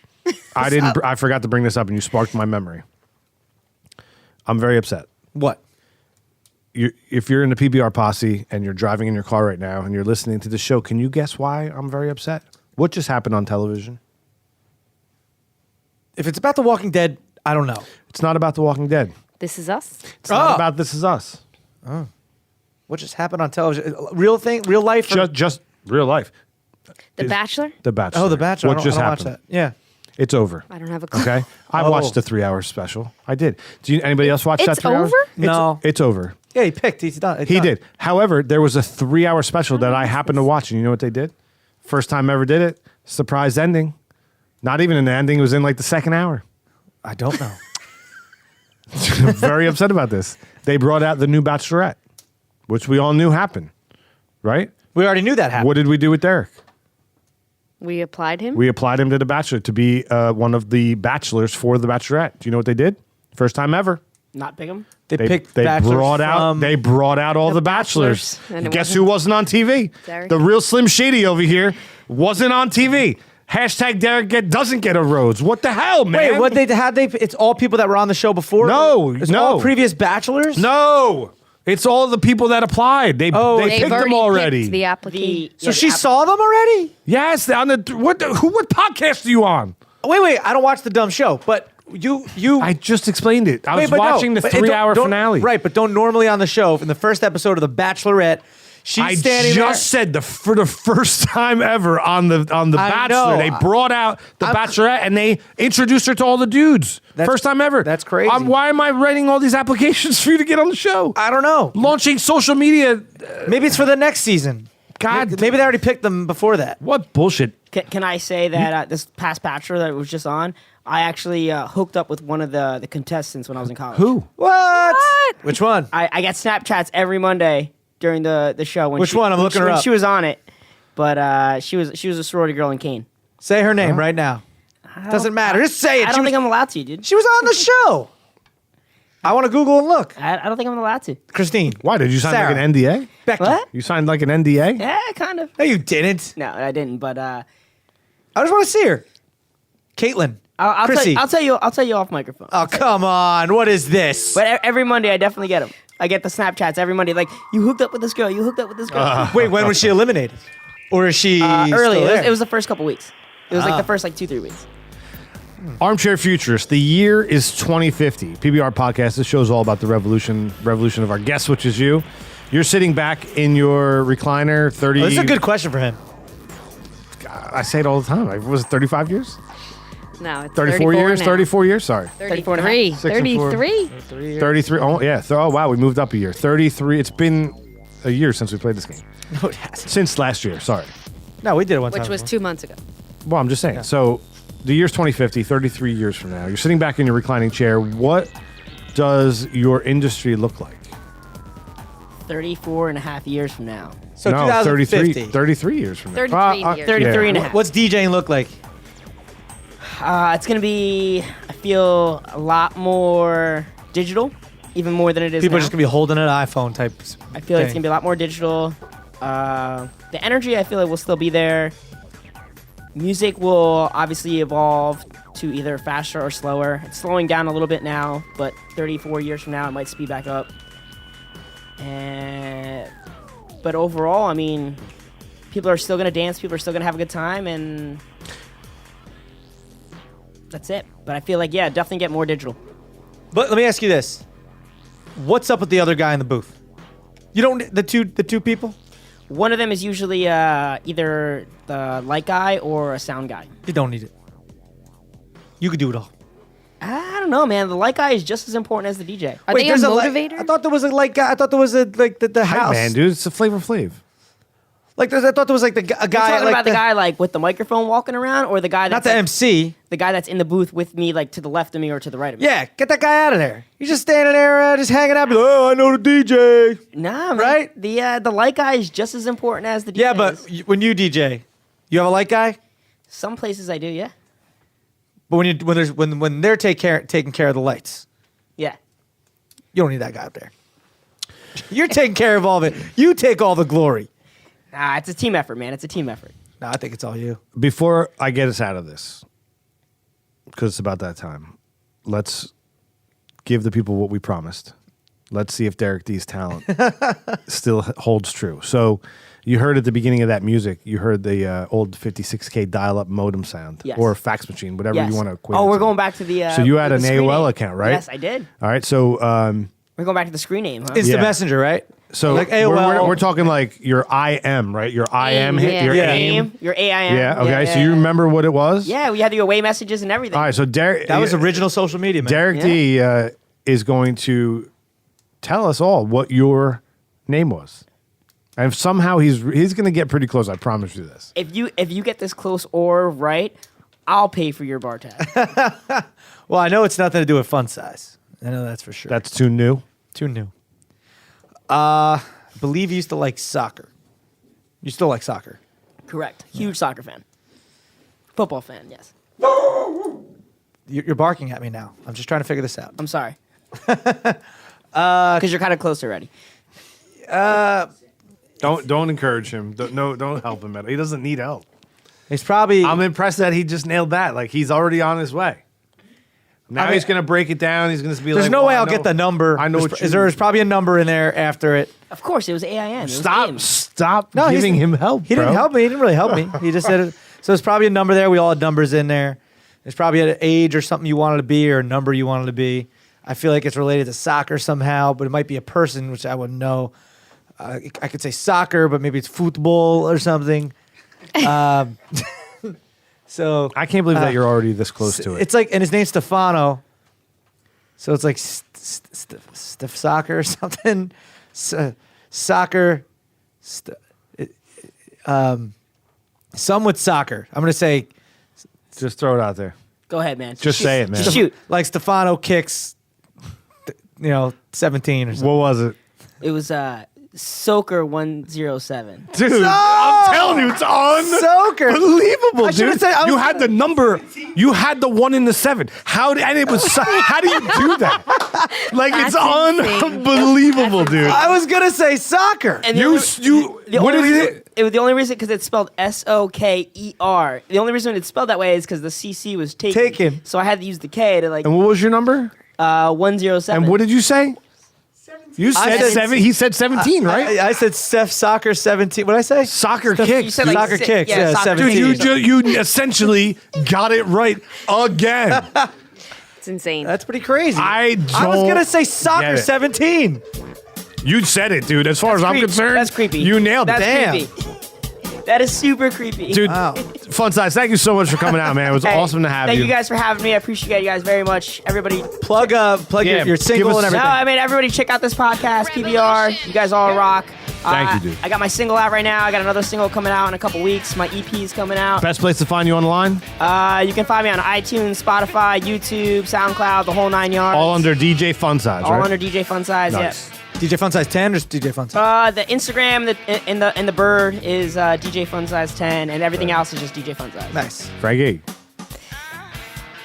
I forgot to bring this up, and you sparked my memory. I'm very upset. What? If you're in the PBR posse and you're driving in your car right now and you're listening to the show, can you guess why I'm very upset? What just happened on television? If it's about The Walking Dead, I don't know. It's not about The Walking Dead. This is us. It's not about This Is Us. What just happened on television? Real thing? Real life? or- Just real life. The Bachelor? The Bachelor. Oh, The Bachelor. What I don't- just I don't happened? Watch that. Yeah. It's over. I don't have a clue. Okay, I Oh. watched the 3-hour special. I did. Anybody else watch that It's 3 hours? over? No. It's over. Yeah, he picked. He's done. It's He done. did. However, there was a 3-hour special that I happened to watch, and you know what they did? First time ever did it. Surprise ending. Not even an ending. It was in like the second hour. I don't know. I'm very upset about this. They brought out the new Bachelorette, which we all knew happened, right? We already knew that happened. What did we do with Derek? We applied him. We applied him to the Bachelor to be one of the bachelors for the Bachelorette. Do you know what they did? First time ever. Not pick them. They picked bachelors They brought out all the bachelors. bachelors. And it Guess who wasn't on TV? Derek. The real Slim Shady over here wasn't on TV. Hashtag Derek doesn't get a rose. What the hell, man? Wait, what they had? It's all people that were on the show before. No, it's no. all previous bachelors. No, it's all the people that applied. They They've picked them already. picked the application. So she saw them already. Yes, on the what podcast are you on? Wait. I don't watch the dumb show, but you. I just explained it. I was but no, watching the but 3-hour don't- finale. Right, but don't normally on the show in the first episode of The Bachelorette. She's I standing just said for the first time ever on the I Bachelor, know. they brought out the I'm- Bachelorette and they introduced her to all the dudes. First time ever. That's crazy. Why am I writing all these applications for you to get on the show? I don't know. Launching social media. Maybe it's for the next season. God, Maybe they already picked them before that. what bullshit. Can I say that this past Bachelor that was just on, I actually hooked up with one of the contestants when I was in college. Who? What? Which one? I get Snapchats every Monday during the show. When Which one? I'm looking her when up. she was on it, but she was a sorority girl in Kane. Say her name right now. Doesn't matter. Just say it. I don't think I'm allowed to, dude. She was on the show. I want to Google and look. I don't think I'm allowed to. Christine. Why? Did you sign Sarah. like an NDA? Becky. What? You signed like an NDA? Yeah, kind of. No, you didn't. No, I didn't. But I just want to see her. Caitlin. Chrissy. I'll tell you off microphone. Oh, come on. What is this? But every Monday, I definitely get them. I get the Snapchats every Monday. Like, you hooked up with this girl. You hooked up with this girl. Wait, when was she eliminated? Or is she Early. still there? It was the first couple weeks. It was like the first 2-3 weeks. Armchair Futurist. The year is 2050. PBR podcast. This show's all about the revolution of our guest, which is you. You're sitting back in your recliner. 30. This is a good question for him. I say it all the time. Was it 35 years? No, it's 34 years? now. 34 years? Sorry. 34 and a half. 33. 6 and 4. 33. 33. Oh, yeah. Oh, wow. We moved up a year. 33. It's been a year since we played this game. No, it hasn't. Since last year. Sorry. No, we did it one time. Which was 2 months ago. Well, I'm just saying. So the year's 2050, 33 years from now. You're sitting back in your reclining chair. What does your industry look like? 34 and a half years from now. So no, 2050. 33 years from now. 33 years. 33 and a half. What's DJing look like? It's going to be, I feel, a lot more digital, even more than it is People now. are just going to be holding an iPhone type. I feel like it's going to be a lot more digital. The energy, I feel like, will still be there. Music will obviously evolve to either faster or slower. It's slowing down a little bit now, but 34 years from now, it might speed back up. But overall, I mean, people are still going to dance. People are still going to have a good time, and that's it. But I feel like, yeah, definitely get more digital. But let me ask you this: what's up with the other guy in the booth? You don't the two people. One of them is usually either the light guy or a sound guy. You don't need it. You could do it all. I don't know, man. The light guy is just as important as the DJ. Are they a there's motivator? I thought there was a light guy. I thought there was a the Hype house. man, dude. It's a Flavor Flav. Like I thought there was like a You're guy. talking Like about the guy like with the microphone walking around, or the guy not that's the like, MC. the guy that's in the booth with me, like to the left of me or to the right of me. Yeah, get that guy out of there. You're just standing there, just hanging out. Be like, oh, I know the DJ. Nah, man. Right? The light guy is just as important as the DJ. Yeah, but when you DJ, you have a light guy. some places I do, yeah, But when they're taking care of the lights, yeah. you don't need that guy up there. You're taking care of all of it. You take all the glory. Nah, it's a team effort, man. It's a team effort. No, I think it's all you. Before I get us out of this, because it's about that time, let's give the people what we promised. Let's see if Derek D's talent still holds true. So you heard at the beginning of that music, you heard the old 56K dial-up modem sound. Yes. Or fax machine, whatever Yes. you want to equate Oh, it we're to. going back to the. So you had the an screen AOL name. account, right? Yes, I did. All right, so We're going back to the screen name, huh? Instant Yeah. Messenger, right? so Like we're, AOL. we're talking like your IM, right? Your IM hit, yeah. your Yeah. AIM. Your AIM. Yeah, okay. Yeah, So you remember what it was? Yeah, we had the away messages and everything. All right, so Derek. That was original social media, man. Derek D is going to tell us all what your name was, and if somehow he's going to get pretty close. I promise you this. If you get this close or right, I'll pay for your bar tab. Well, I know it's nothing to do with fun size. I know that's for sure. That's too new. too new. I believe you used to like soccer. You still like soccer. Correct. Huge soccer fan. Football fan, yes. You're barking at me now. I'm just trying to figure this out. I'm sorry. Because you're kind of close already. Don't encourage him. Don't help him. He doesn't need help. It's probably. I'm impressed that he just nailed that. Like he's already on his way. Now mean, he's going to break it down. He's going to be there's like, no well, way I I'll know- get the number. I know what There's probably a number in there after it. Of course, it was AIM. It was AIM. Stop No, giving he's- him help. He didn't bro. help me. He didn't really help me. He just said it. So there's probably a number there. We all had numbers in there. There's probably an age or something you wanted to be or a number you wanted to be. I feel like it's related to soccer somehow, but it might be a person, which I wouldn't know. I could say soccer, but maybe it's football or something. So I can't believe that you're already this close to it. it's like, and his name's Stefano. So it's like stiff soccer or something. Soccer. Some with soccer. I'm gonna say Just throw it out there. Go ahead, man. Just Shoot. say it, man. Just shoot. like Stefano kicks, 17 or something. What was it? It was Soaker 107. Dude, I'm telling you, it's Soaker. unbelievable, I should've dude. said- I You was had the number. You had the 1 and the 7. How do you do that? Like, it's That's insane. unbelievable, dude. I was gonna say soccer. And You the what only is reason, it? the only reason because it's spelled Soker. The only reason it's spelled that way is because the CC was taken. Taken. So I had to use the K to like And what was your number? 107. And what did you say? You I said said- 7. He said 17, right? I said Steph soccer 17. What did I say? Soccer You kicks. said dude. like Soccer kicks, yeah, soccer 17. Dude, you essentially got it right again. It's insane. That's pretty crazy. I was don't gonna say get soccer it. 17. You said it, dude. As far as I'm creepy. concerned, That's creepy. You nailed it. That's Damn. creepy. That is super creepy. Dude, Wow. Fun size. Thank you so much for coming out, man. It was Hey, awesome to have thank you. you guys for having me. I appreciate you guys very much. Everybody. Plug Yeah, your give single us- and No, everything. I mean everybody check out this podcast, PBR. You guys all rock. Thank you, dude. I got my single out right now. I got another single coming out in a couple weeks. My EP is coming out. Best place to find you online? You can find me on iTunes, Spotify, YouTube, SoundCloud, the whole 9 yards. All under DJ Fun Size, All right? under DJ Fun Size. Nice. Yeah. DJ Fun Size 10 or DJ Fun Size? The Instagram and the bird is DJ Fun Size 10, and everything else is just DJ Fun Size. Nice. Frankie.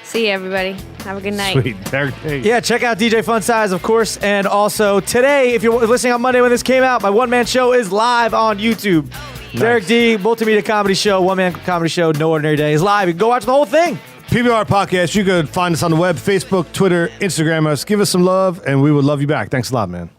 See you, everybody. Have a good night. Sweet. Derek, hey. Yeah, check out DJ Fun Size, of course. And also today, if you're listening on Monday when this came out, my one-man show is live on YouTube. Derek D, multimedia comedy show, one-man comedy show, No Ordinary Day is live. You can go watch the whole thing. PBR Podcast. You could find us on the web, Facebook, Twitter, Instagram us. Give us some love, and we would love you back. Thanks a lot, man.